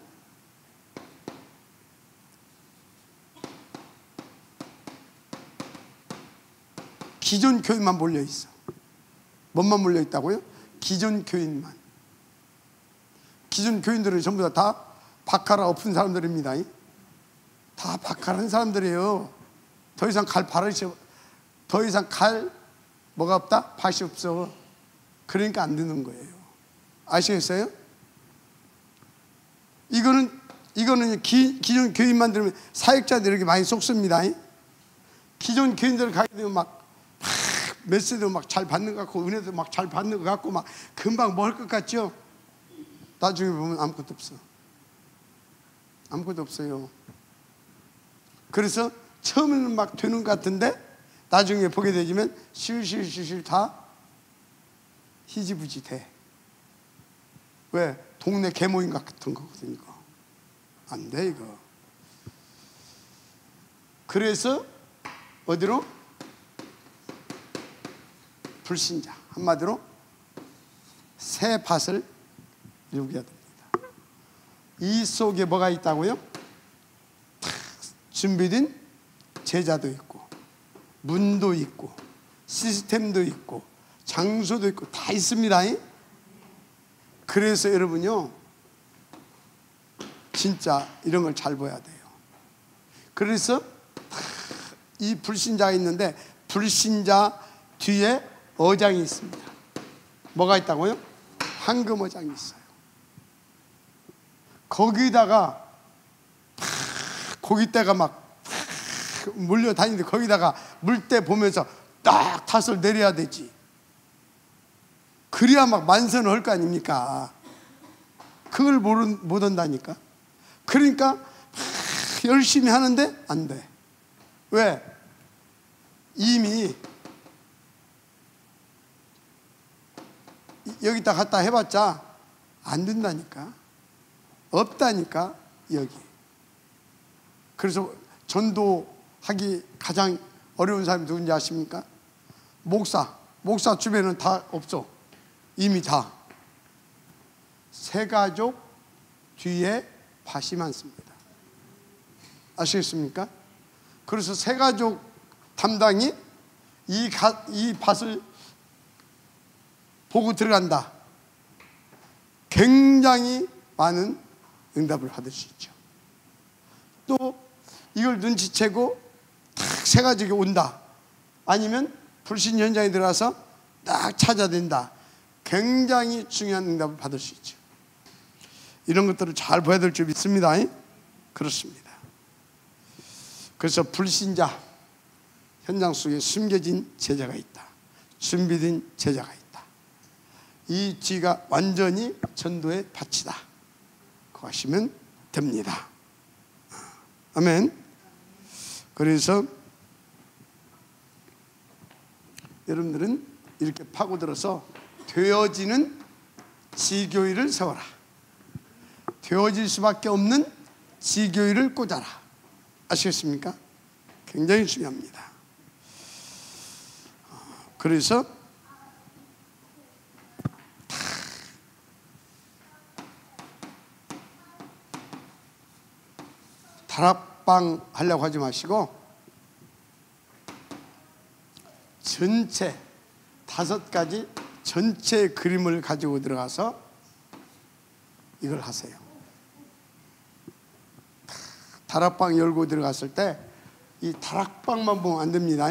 기존 교인만 몰려 있어. 뭔만 몰려 있다고요? 기존 교인만. 기존 교인들은 전부 다 바카라 엎은 사람들입니다. 다 바카라는 사람들이에요. 더 이상 갈 뭐가 없다? 밭이 없어. 그러니까 안 되는 거예요. 아시겠어요? 이거는 기존 교인만 들으면 사역자들에게 많이 속습니다. 기존 교인들 가게 되면 막 메시지도 막 잘 받는 것 같고 은혜도 막 잘 받는 것 같고 막 금방 뭐 할 것 같죠? 나중에 보면 아무것도 없어. 아무것도 없어요. 그래서 처음에는 막 되는 것 같은데 나중에 보게 되면 실실 다 희지부지 돼. 왜? 동네 개모임 같은 거거든요. 안 돼 이거. 그래서 어디로? 불신자, 한마디로 새 밭을 이루게 됩니다. 이 속에 뭐가 있다고요? 준비된 제자도 있고, 문도 있고, 시스템도 있고, 장소도 있고, 다 있습니다. 그래서 여러분요, 진짜 이런 걸 잘 봐야 돼요. 그래서 이 불신자가 있는데, 불신자 뒤에 어장이 있습니다. 뭐가 있다고요? 황금 어장이 있어요. 거기다가 고깃대가 막 몰려다니는데, 거기다가 물때 보면서 딱 탓을 내려야 되지. 그래야 막 만선을 할 거 아닙니까? 그걸 못 한다니까. 그러니까 열심히 하는데 안 돼. 왜? 이미 여기다 갖다 해봤자 안 된다니까. 없다니까, 여기. 그래서 전도하기 가장 어려운 사람이 누군지 아십니까? 목사 주변은 다 없어. 이미 다. 새가족 뒤에 밭이 많습니다. 아시겠습니까? 그래서 새가족 담당이 이 밭을 보고 들어간다. 굉장히 많은 응답을 받을 수 있죠. 또 이걸 눈치채고 딱 새가족이 온다. 아니면 불신 현장에 들어가서 딱 찾아낸다. 굉장히 중요한 응답을 받을 수 있죠. 이런 것들을 잘 봐야 될 줄 믿습니다. 그렇습니다. 그래서 불신자 현장 속에 숨겨진 제자가 있다. 준비된 제자가 있다. 이 뒤가 완전히 전도의 밭이다. 그거 하시면 됩니다. 아멘. 그래서 여러분들은 이렇게 파고들어서 되어지는 지교회를 세워라. 되어질 수밖에 없는 지교회를 꽂아라. 아시겠습니까? 굉장히 중요합니다. 그래서 다락방 하려고 하지 마시고 전체 5가지 전체 그림을 가지고 들어가서 이걸 하세요. 다락방 열고 들어갔을 때 이 다락방만 보면 안 됩니다.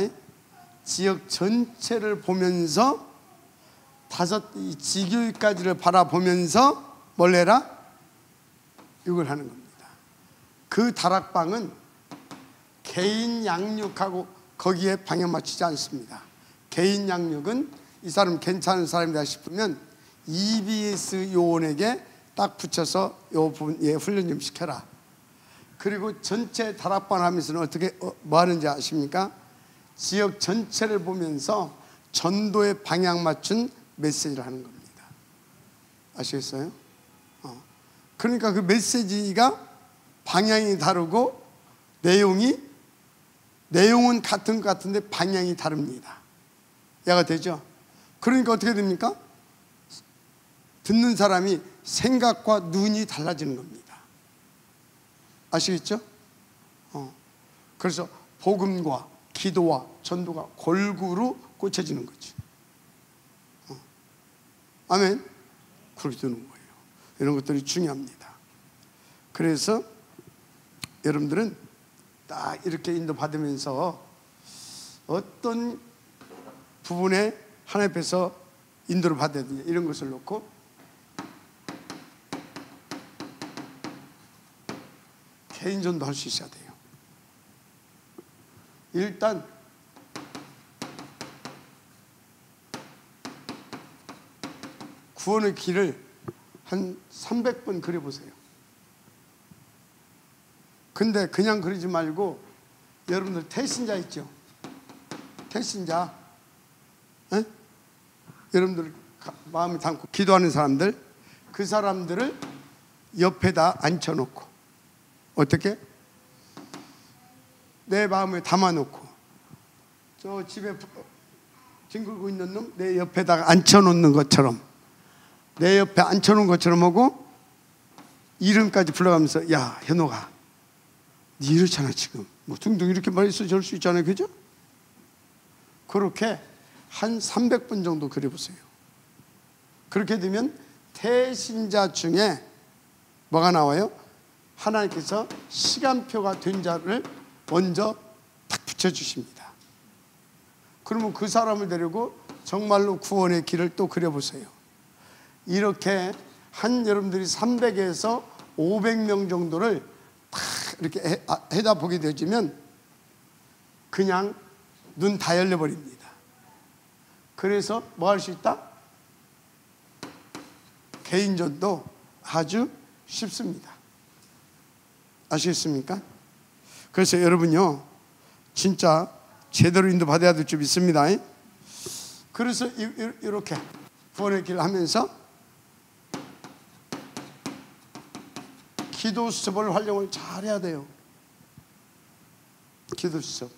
지역 전체를 보면서 이 지교회까지를 바라보면서 뭘 해라? 이걸 하는 겁니다. 그 다락방은 개인 양육하고 거기에 방향 맞추지 않습니다. 개인 양육은 이 사람 괜찮은 사람이다 싶으면 EBS 요원에게 딱 붙여서 요 부분 얘 훈련 좀 시켜라. 그리고 전체 다락방 하면서는 어떻게 뭐 하는지 아십니까? 지역 전체를 보면서 전도에 방향 맞춘 메시지를 하는 겁니다. 아시겠어요? 그러니까 그 메시지가 방향이 다르고 내용은 같은 것 같은데 방향이 다릅니다. 이해가 되죠? 그러니까 어떻게 됩니까? 듣는 사람이 생각과 눈이 달라지는 겁니다. 아시겠죠? 그래서 복음과 기도와 전도가 골고루 꽂혀지는 거죠. 아멘. 그렇게 되는 거예요. 이런 것들이 중요합니다. 그래서 여러분들은 딱 이렇게 인도받으면서 어떤 부분에 하나님 앞에서 인도를 받아야 되냐 이런 것을 놓고 개인전도 할 수 있어야 돼요. 일단 구원의 길을 한 300번 그려보세요. 근데 그냥 그리지 말고 여러분들 태신자 있죠? 태신자 여러분들 마음에 담고 기도하는 사람들, 그 사람들을 옆에다 앉혀놓고 어떻게? 내 마음에 담아놓고 저 집에 뒹굴고 있는 놈 내 옆에다가 앉혀놓는 것처럼, 내 옆에 앉혀놓은 것처럼 하고 이름까지 불러가면서 야 현호가 네 이렇잖아 지금 뭐 등등 이렇게 말해서 절 수 있잖아요. 그죠? 그렇게 한 300번 정도 그려보세요. 그렇게 되면 태신자 중에 뭐가 나와요? 하나님께서 시간표가 된 자를 먼저 딱 붙여주십니다. 그러면 그 사람을 데리고 정말로 구원의 길을 또 그려보세요. 이렇게 한 여러분들이 300에서 500명 정도를 딱 이렇게 해다 보게 되면 그냥 눈 다 열려버립니다. 그래서 뭐 할 수 있다? 개인전도 아주 쉽습니다. 아시겠습니까? 그래서 여러분요 진짜 제대로 인도받아야 될 줄 믿습니다. 그래서 이렇게 구원의 길을 하면서 기도 수첩을 활용을 잘해야 돼요. 기도 수첩.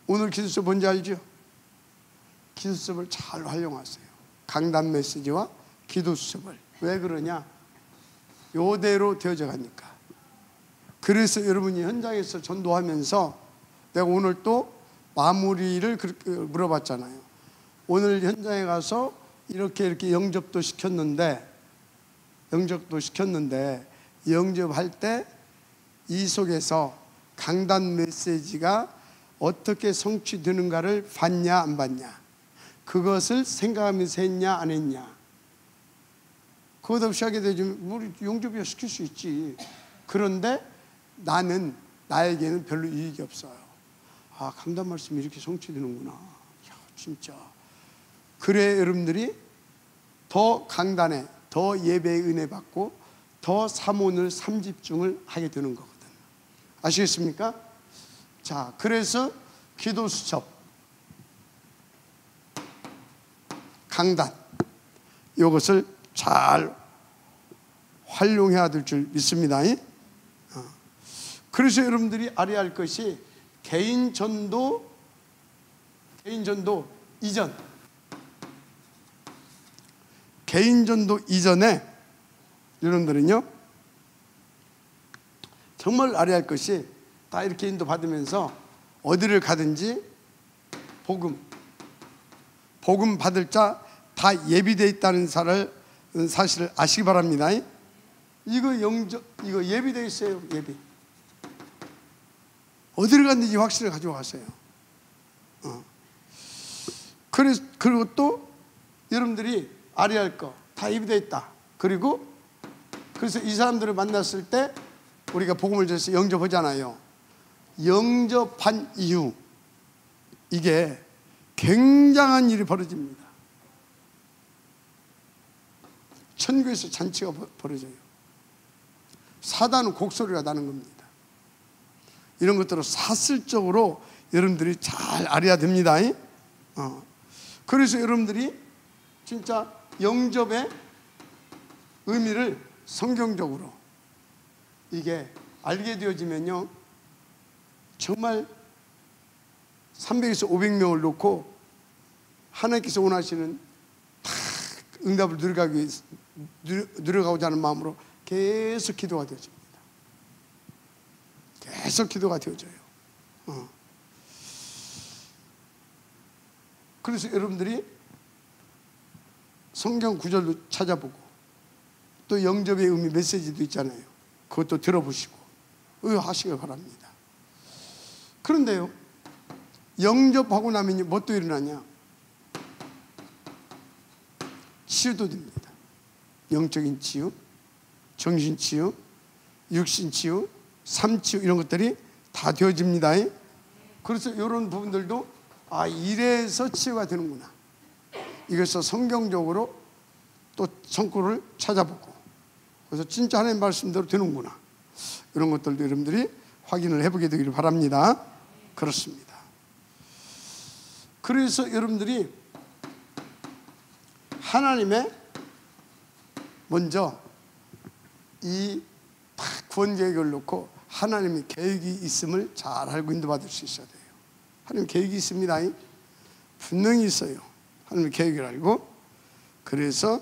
오늘 기도 수첩 뭔지 알죠? 기도 수첩을 잘 활용하세요. 강단 메시지와 기도 수첩을. 왜 그러냐? 요대로 되어져 가니까. 그래서 여러분이 현장에서 전도하면서 내가 오늘 또 마무리를 물어봤잖아요. 오늘 현장에 가서 이렇게 영접도 시켰는데 영접할 때 이 속에서 강단 메시지가 어떻게 성취되는가를 봤냐 안 봤냐, 그것을 생각하면서 했냐 안 했냐. 그것 없이 하게 되면 우리 영접이야 시킬 수 있지. 그런데 나에게는 별로 이익이 없어요. 아, 강단 말씀이 이렇게 성취되는구나. 야, 진짜. 그래 여러분들이 더 강단에, 더 예배의 은혜 받고 더 삼온을 삼집중을 하게 되는 거거든. 아시겠습니까? 자, 그래서 기도 수첩, 강단, 이것을 잘 활용해야 될 줄 믿습니다. 그래서 여러분들이 알아야 할 것이 개인 전도 이전, 개인 전도 이전에 여러분들은요 정말 알아야 할 것이 다 이렇게 인도 받으면서 어디를 가든지 복음 받을 자 다 예비되어 있다는 사실을 아시기 바랍니다. 이거 예비되어 있어요. 예비. 어디를 갔는지 확신을 가지고 가세요. 그리고 또 여러분들이 알아야 할 거 다 예비되어 있다. 그래서 이 사람들을 만났을 때 우리가 복음을 전해서 영접하잖아요. 영접한 이후 이게 굉장한 일이 벌어집니다. 천국에서 잔치가 벌어져요. 사단은 곡소리가 나는 겁니다. 이런 것들을 사슬적으로 여러분들이 잘 알아야 됩니다. 그래서 여러분들이 진짜 영접의 의미를 성경적으로 이게 알게 되어지면요 정말 300에서 500명을 놓고 하나님께서 원하시는 응답을 누려가고자 하는 마음으로 계속 기도가 되어집니다. 계속 기도가 되어져요. 그래서 여러분들이 성경 구절도 찾아보고 또 영접의 의미 메시지도 있잖아요. 그것도 들어보시고 하시길 바랍니다. 그런데요 영접하고 나면 뭐 또 일어나냐? 치유도 됩니다. 영적인 치유, 정신 치유, 육신 치유, 삶 치유 이런 것들이 다 되어집니다. 그래서 이런 부분들도 이래서 치유가 되는구나. 이것을 성경적으로 또 성구를 찾아보고 그래서 진짜 하나님 말씀대로 되는구나. 이런 것들도 여러분들이 확인을 해보게 되기를 바랍니다. 그렇습니다. 그래서 여러분들이 하나님의 먼저 이 구원 계획을 놓고 하나님의 계획이 있음을 잘 알고 인도받을 수 있어야 돼요. 하나님 계획이 있습니다. 분명히 있어요. 하나님의 계획을 알고. 그래서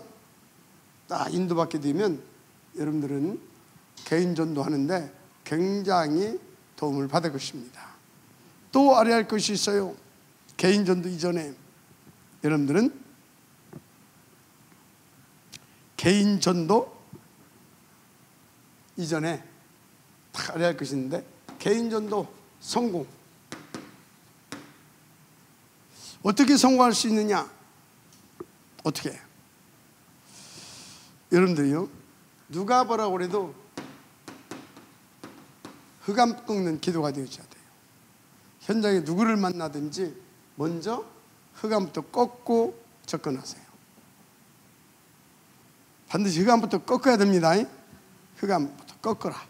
딱 인도받게 되면 여러분들은 개인 전도하는데 굉장히 도움을 받을 것입니다. 또 알아야 할 것이 있어요. 개인 전도 이전에 여러분들은 개인 전도 이전에 딱 알아야 할 것이 있는데, 개인 전도 성공. 어떻게 성공할 수 있느냐? 어떻게? 여러분들이요, 누가 뭐라고 그래도 흑암 꺾는 기도가 되어져야 돼요. 현장에 누구를 만나든지 먼저 흑암부터 꺾고 접근하세요. 반드시 흑암부터 꺾어야 됩니다. 흑암부터 꺾어라.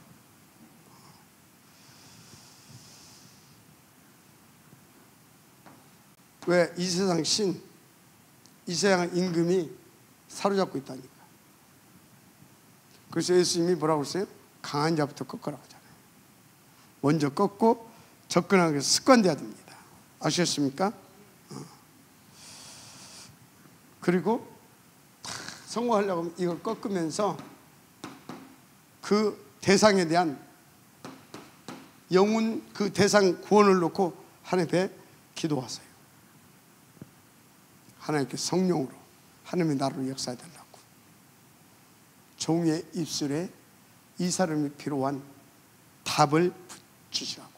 왜? 이 세상 신, 이 세상 임금이 사로잡고 있다니까. 그래서 예수님이 뭐라고 했어요? 강한 자부터 꺾으라고 하잖아요. 먼저 꺾고 접근하는 게 습관돼야 됩니다. 아시겠습니까? 그리고 성공하려고 하면 이걸 꺾으면서 그 대상에 대한 영혼, 그 대상 구원을 놓고 하나님 앞에 기도하세요. 하나님께 성령으로 하나님의 나라로 역사해달라고. 종의 입술에 이 사람이 필요한 답을 주시라고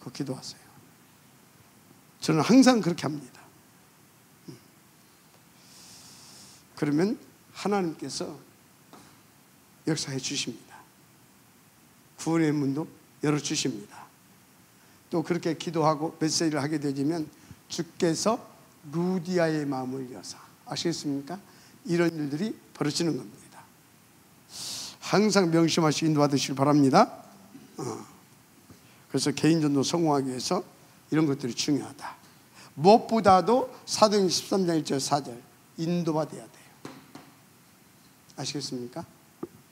그 기도하세요. 저는 항상 그렇게 합니다. 그러면 하나님께서 역사해 주십니다. 구원의 문도 열어주십니다. 또 그렇게 기도하고 메시지를 하게 되면 주께서 루디아의 마음을 여사, 아시겠습니까? 이런 일들이 벌어지는 겁니다. 항상 명심하시고 인도받으시길 바랍니다. 그래서 개인전도 성공하기 위해서 이런 것들이 중요하다. 무엇보다도 사도행 13장 1절 4절 인도받아야 돼요. 아시겠습니까?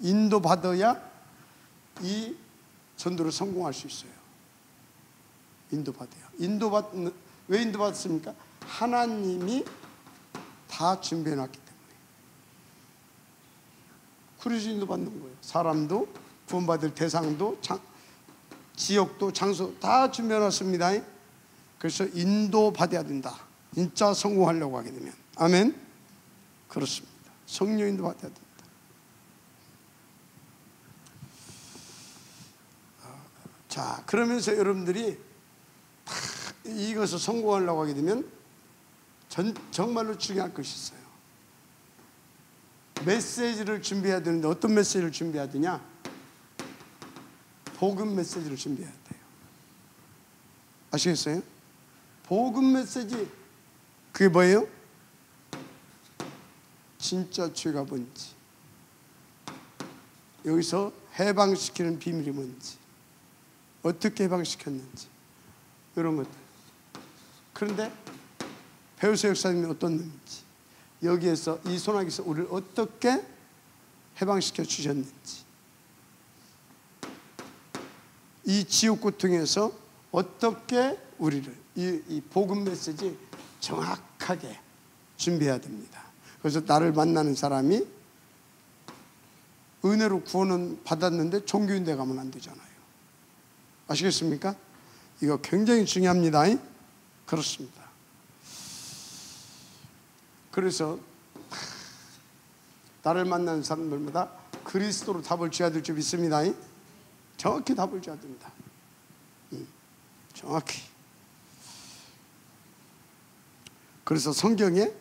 인도받아야 이 전도를 성공할 수 있어요. 인도받아요. 왜 인도받습니까? 하나님이 다 준비해놨기 때문에. 그래서 인도받는 거예요. 사람도 구원받을 대상도 지역도 장소 다 준비해놨습니다. 그래서 인도받아야 된다. 진짜 성공하려고 하게 되면. 아멘. 그렇습니다. 성령 인도받아야 된다. 자, 그러면서 여러분들이 이것을 성공하려고 하게 되면 정말로 중요한 것이 있어요. 메시지를 준비해야 되는데 어떤 메시지를 준비해야 되냐? 복음 메시지를 준비해야 돼요. 아시겠어요? 복음 메시지, 그게 뭐예요? 진짜 죄가 뭔지, 여기서 해방시키는 비밀이 뭔지, 어떻게 해방시켰는지, 이런 것들. 그런데 배우서 역사님이 어떤 놈인지, 여기에서 이 소나기에서 우리를 어떻게 해방시켜 주셨는지, 이 지옥 고통에서 어떻게 우리를, 이 복음 메시지 정확하게 준비해야 됩니다. 그래서 나를 만나는 사람이 은혜로 구원은 받았는데 종교인대 가면 안 되잖아요. 아시겠습니까? 이거 굉장히 중요합니다. 그렇습니다. 그래서 나를 만나는 사람들마다 그리스도로 답을 줘야 될 줄 믿습니다. 정확히 답을 줘야 됩니다. 정확히. 그래서 성경에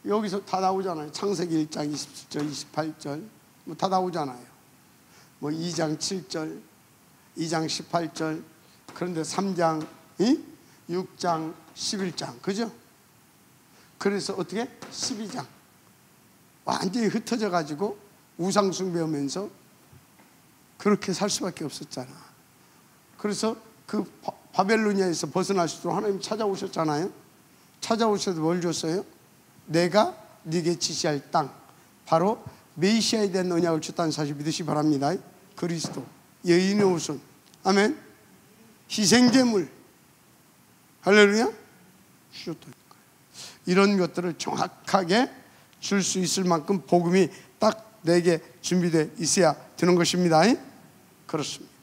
여기서 다 나오잖아요. 창세기 1장 27절 28절 뭐 다 나오잖아요. 뭐 2장 7절 2장 18절, 그런데 3장 6장 11장, 그죠? 그래서 어떻게? 12장 완전히 흩어져 가지고 우상 숭배하면서 그렇게 살 수밖에 없었잖아. 그래서 그 바벨로니아에서 벗어날 수 있도록 하나님 찾아오셨잖아요. 찾아오셔서 뭘 줬어요? 내가 네게 지시할 땅, 바로 메시아에 대한 언약을 줬다는 사실 믿으시기 바랍니다. 그리스도, 여인의 후손, 아멘, 희생제물, 할렐루야, 주셨다니까요. 이런 것들을 정확하게 줄 수 있을 만큼 복음이 딱 내게 준비되어 있어야 되는 것입니다. 그렇습니다.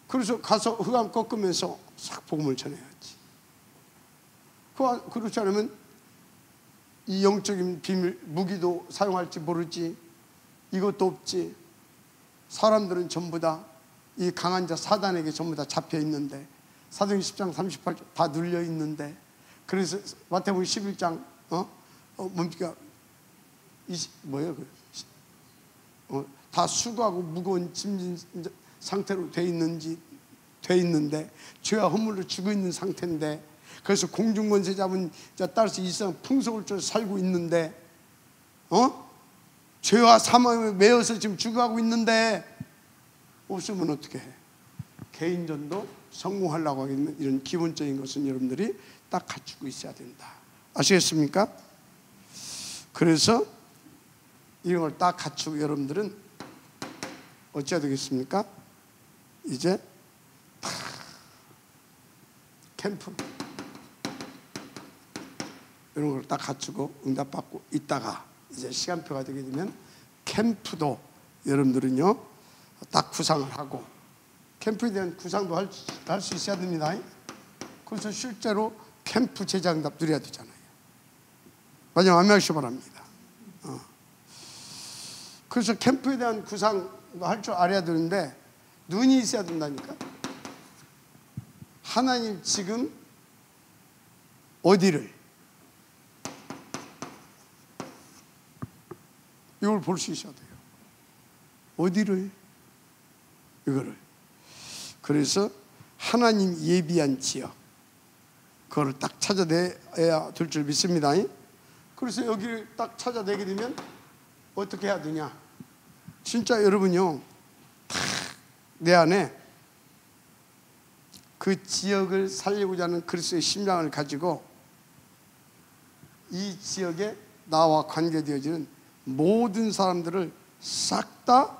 그래서 가서 흑암 꺾으면서 싹 복음을 전해야지. 그렇지 않으면 이 영적인 비밀 무기도 사용할지 모르지, 이것도 없지. 사람들은 전부 다 이 강한 자 사단에게 전부 다 잡혀 있는데, 사도행 10장 38절 다 눌려 있는데, 그래서 마태복음 11장 뭡니까? 뭐예요? 다 수고하고 무거운 짐진 상태로 돼 있는데 죄와 허물로 죽어 있는 상태인데, 그래서 공중권세 잡은 자 따라서 이 세상 풍속을 쫓아 살고 있는데, 죄와 사망에 매여서 지금 죽어가고 있는데 없으면 어떻게 해? 개인전도 성공하려고 하겠는 이런 기본적인 것은 여러분들이 딱 갖추고 있어야 된다. 아시겠습니까? 그래서 이런 걸 딱 갖추고 여러분들은 어찌해야 되겠습니까? 이제 캠프 이런 걸 딱 갖추고 응답받고 있다가 이제 시간표가 되게 되면 캠프도 여러분들은요 딱 구상을 하고, 캠프에 대한 구상도 할 수 있어야 됩니다. 그래서 실제로 캠프 제자응답 누려야 되잖아요. 마지막 안녕하시기 바랍니다. 그래서 캠프에 대한 구상도 할 줄 알아야 되는데 눈이 있어야 된다니까. 하나님 지금 어디를, 이걸 볼 수 있어야 돼요. 어디를, 이거를. 그래서 하나님 예비한 지역, 그거를 딱 찾아내야 될 줄 믿습니다. 그래서 여기를 딱 찾아내게 되면 어떻게 해야 되냐? 진짜 여러분요, 내 안에 그 지역을 살리고자 하는 그리스도의 심장을 가지고 이 지역에 나와 관계되어지는 모든 사람들을 싹 다,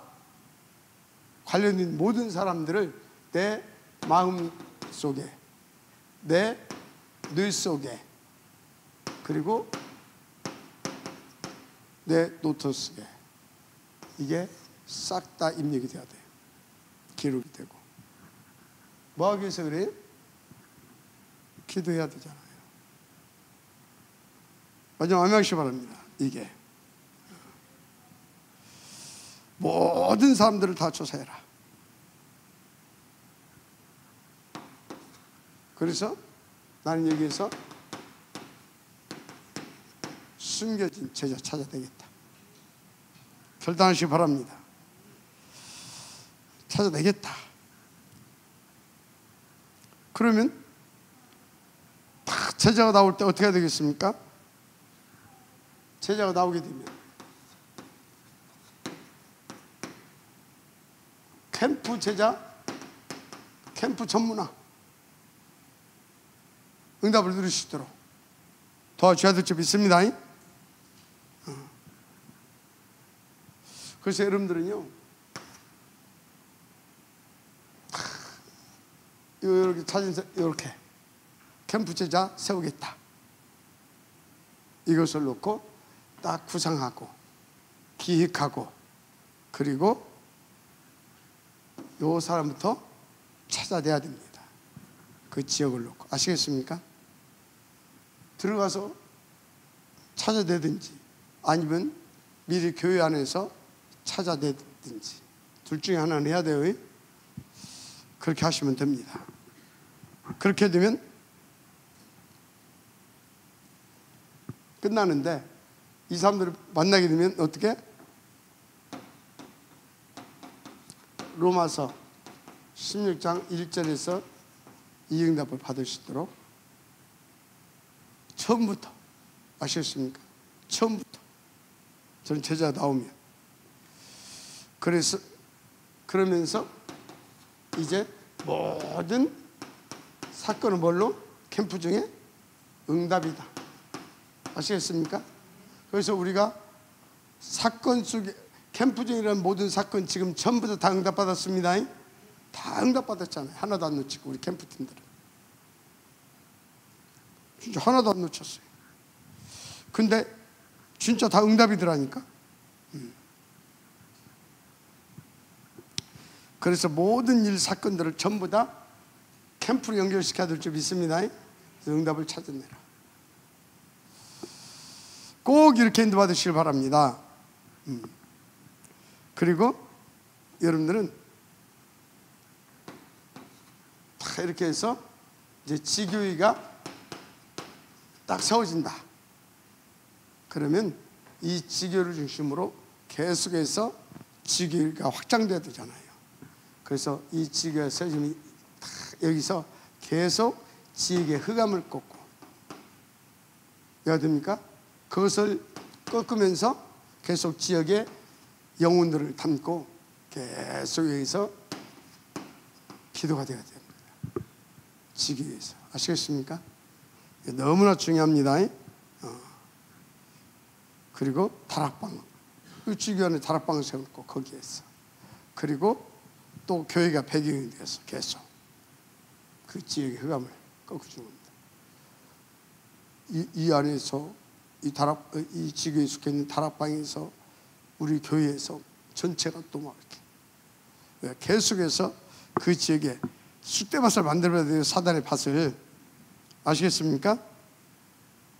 관련된 모든 사람들을 내 마음 속에, 내 뇌 속에, 그리고 내 노트 속에, 이게 싹 다 입력이 돼야 돼요. 기록이 되고. 뭐 하기 위해서 그래요? 기도해야 되잖아요. 마지막 암양시 바랍니다. 이게 모든 사람들을 다 조사해라. 그래서 나는 여기에서 숨겨진 제자 찾아내겠다. 결단하시기 바랍니다. 찾아내겠다. 그러면 딱 제자가 나올 때 어떻게 해야 되겠습니까? 제자가 나오게 되면 캠프 제자, 캠프 전문화 응답을 누릴 수 있도록 도와줘야 될 줄 믿습니다. 그래서 여러분들은요, 이렇게 사진, 이렇게 캠프 제자 세우겠다, 이것을 놓고 딱 구상하고 기획하고, 그리고 요 사람부터 찾아내야 됩니다. 그 지역을 놓고. 아시겠습니까? 들어가서 찾아내든지 아니면 미리 교회 안에서 찾아내든지 둘 중에 하나는 해야 돼요. 그렇게 하시면 됩니다. 그렇게 되면 끝나는데, 이 사람들을 만나게 되면 어떻게? 로마서 16장 1절에서 이 응답을 받을 수 있도록 처음부터, 아시겠습니까? 처음부터 저는 제자가 나오면, 그러면서 이제 모든 사건은 뭘로? 캠프 중에 응답이다. 아시겠습니까? 그래서 우리가 사건 속에, 캠프 중에 일어난 모든 사건 지금 전부 다 응답받았습니다. 다 응답받았잖아요. 하나도 안 놓치고, 우리 캠프팀들은. 진짜 하나도 안 놓쳤어요. 근데 진짜 다 응답이더라니까. 그래서 모든 일 사건들을 전부 다 캠프로 연결시켜야 될 줄 믿습니다. 응답을 찾아내라. 꼭 이렇게 인도받으시길 바랍니다. 그리고 여러분들은 다 이렇게 해서 이제 지교회가 딱 세워진다. 그러면 이 지교를 중심으로 계속해서 지교회가 확장돼야 되잖아요. 그래서 이 지교회 세워지면 여기서 계속 지역의 흑암을 꺾고, 왜야 됩니까? 그것을 꺾으면서 계속 지역의 영혼들을 담고 계속 여기서 기도가 되어야 됩니다. 지교회에서. 아시겠습니까? 너무나 중요합니다. 그리고 다락방, 그 지교회 안에 다락방을 세우고 거기에서, 그리고 또 교회가 배경이 되어서 계속 그 지역의 흑암을 꺾어주는 겁니다. 이 안에서 이 지교에 속해 있는 다락방에서 우리 교회에서 전체가 또 막 이렇게 계속해서 그 지역에 쑥대밭을 만들어야 돼요. 사단의 밭을. 아시겠습니까?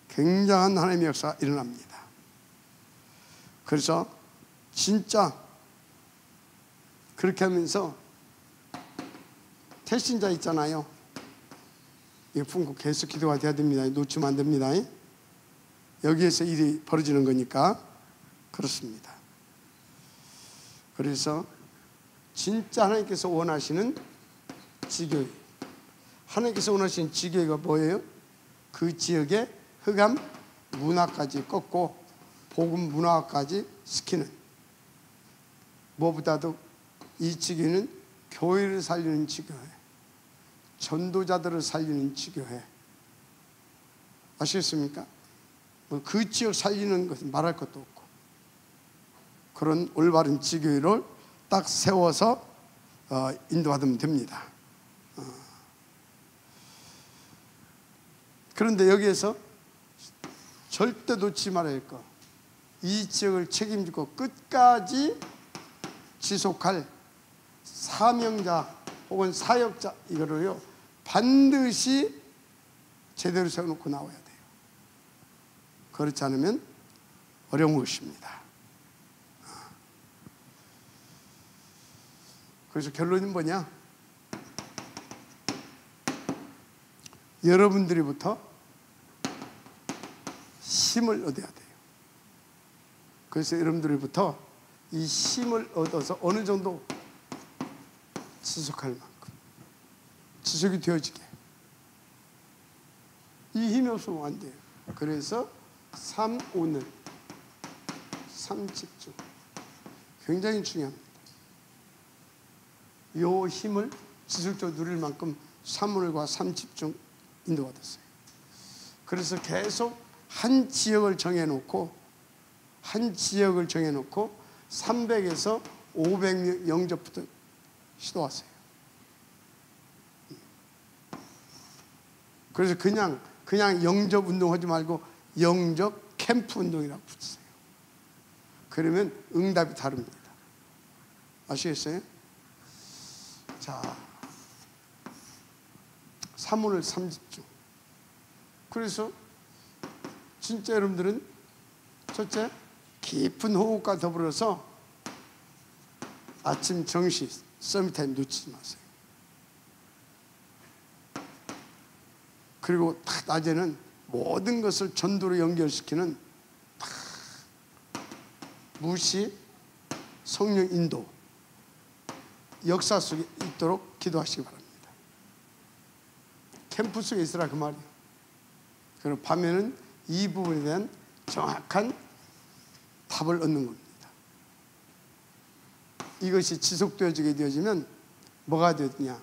굉장한 하나님의 역사가 일어납니다. 그래서 진짜 그렇게 하면서 태신자 있잖아요. 이 품고 계속 기도가 돼야 됩니다. 놓치면 안 됩니다. 여기에서 일이 벌어지는 거니까 그렇습니다. 그래서 진짜 하나님께서 원하시는 지교회, 하나님께서 원하시는 지교회가 뭐예요? 그 지역의 흑암 문화까지 꺾고 복음 문화까지 시키는, 무엇보다도 이 지교회는 교회를 살리는 지교회, 전도자들을 살리는 지교회. 아시겠습니까? 그 지역 살리는 것은 말할 것도 없고, 그런 올바른 지교회를 딱 세워서 인도하면 됩니다. 그런데 여기에서 절대 놓치지 말아야 할 것, 이 지역을 책임지고 끝까지 지속할 사명자 혹은 사역자, 이거를요 반드시 제대로 세워놓고 나와야 돼요. 그렇지 않으면 어려운 것입니다. 그래서 결론은 뭐냐? 여러분들이부터 힘을 얻어야 돼요. 그래서 여러분들이부터 이 힘을 얻어서 어느 정도 지속할 만큼 지속이 되어지게. 이 힘이 없으면 안 돼요. 그래서 3오늘 3집중 굉장히 중요합니다. 이 힘을 지속적으로 누릴 만큼 3오늘과 3집중 인도받았어요. 그래서 계속 한 지역을 정해놓고 300에서 500명 영접부터 시도하세요. 그래서 그냥 영접 운동하지 말고 영접 캠프 운동이라고 붙이세요. 그러면 응답이 다릅니다. 아시겠어요? 자, 3오늘 3집중. 그래서 진짜 여러분들은 첫째, 깊은 호흡과 더불어서 아침 정시 서밋타임 놓치지 마세요. 그리고 낮에는 모든 것을 전도로 연결시키는 무시, 성령 인도, 역사 속에 있도록 기도하시기 바랍니다. 캠프 속에 있으라 그 말이에요. 그리고 밤에는 이 부분에 대한 정확한 답을 얻는 겁니다. 이것이 지속되어지게 되어지면 뭐가 되느냐?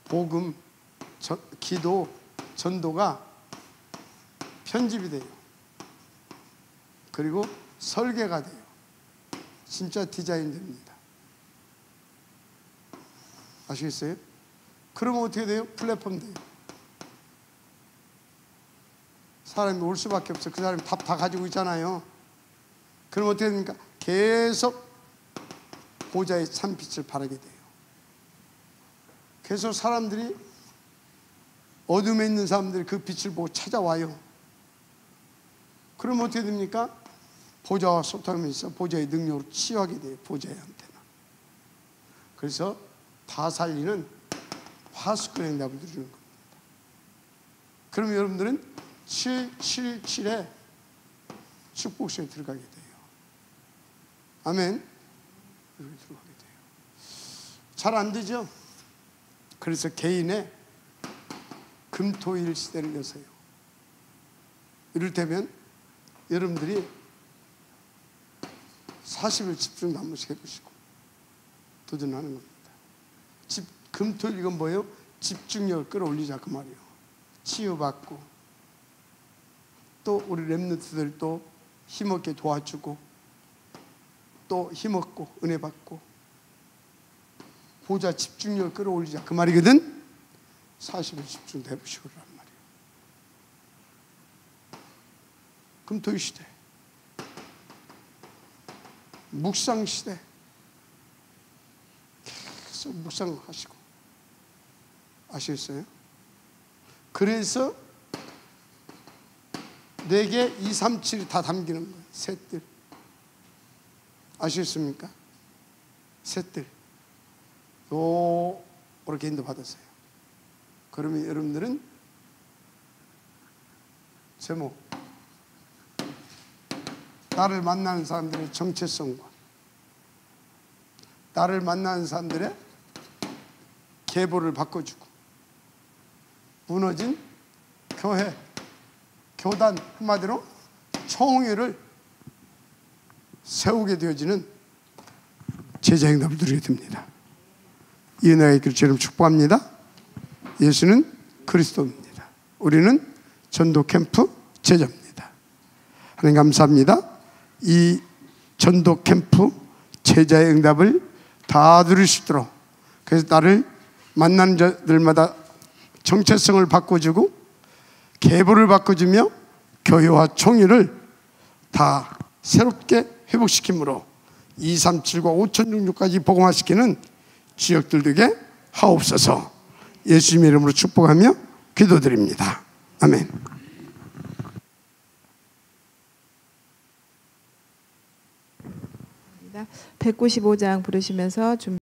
복음, 기도, 전도가 편집이 돼요. 그리고 설계가 돼요. 진짜 디자인 됩니다. 아시겠어요? 그러면 어떻게 돼요? 플랫폼 돼요. 사람이 올 수밖에 없어. 그 사람이 답 다 가지고 있잖아요. 그럼 어떻게 됩니까? 계속 보좌의 참빛을 바라게 돼요. 계속 사람들이, 어둠에 있는 사람들이 그 빛을 보고 찾아와요. 그럼 어떻게 됩니까? 보좌와 소통하면서 보좌의 능력으로 치유하게 돼요. 보좌한테는. 그래서 다 살리는 화수권 응답을 누리는 겁니다. 그러면 여러분들은 777의 축복성에 들어가게 돼요. 아멘. 들어가게 돼요. 잘 안 되죠? 그래서 개인의 금토일 시대를 여세요. 이를테면 여러분들이 40일 집중 한 번씩 해보시고 도전하는 겁니다. 금토일 이건 뭐예요? 집중력을 끌어올리자 그 말이에요. 치유받고 또 우리 렘넌트들 또 힘없게 도와주고 또 힘없고 은혜 받고 보좌 집중력을 끌어올리자 그 말이거든. 40일 집중 해보시고란 말이에요. 금토일 시대, 묵상 시대 계속 묵상하시고 아시겠어요? 그래서 내게 2, 3, 7이 다 담기는 거예요. 셋들 아시겠습니까? 셋들 이렇게 인도 받았어요. 그러면 여러분들은 제목, 나를 만나는 사람들의 정체성과 나를 만나는 사람들의 계보를 바꿔주고 무너진 교회, 교단, 한마디로 총회를 세우게 되어지는 제자의 응답을 누리게 됩니다. 이 은혜의 길처럼 축복합니다. 예수는 그리스도입니다. 우리는 전도 캠프 제자입니다. 하나님 감사합니다. 이 전도 캠프 제자의 응답을 다 누릴 수 있도록, 그래서 나를 만나는 자들마다 정체성을 바꿔주고 계보를 바꿔주며 교회와 총회를 다 새롭게 회복시키므로 2, 3, 7과 5천 6족까지 복음화시키는 지역들 되게 하옵소서. 예수님의 이름으로 축복하며 기도드립니다. 아멘. 195장 부르시면서 준비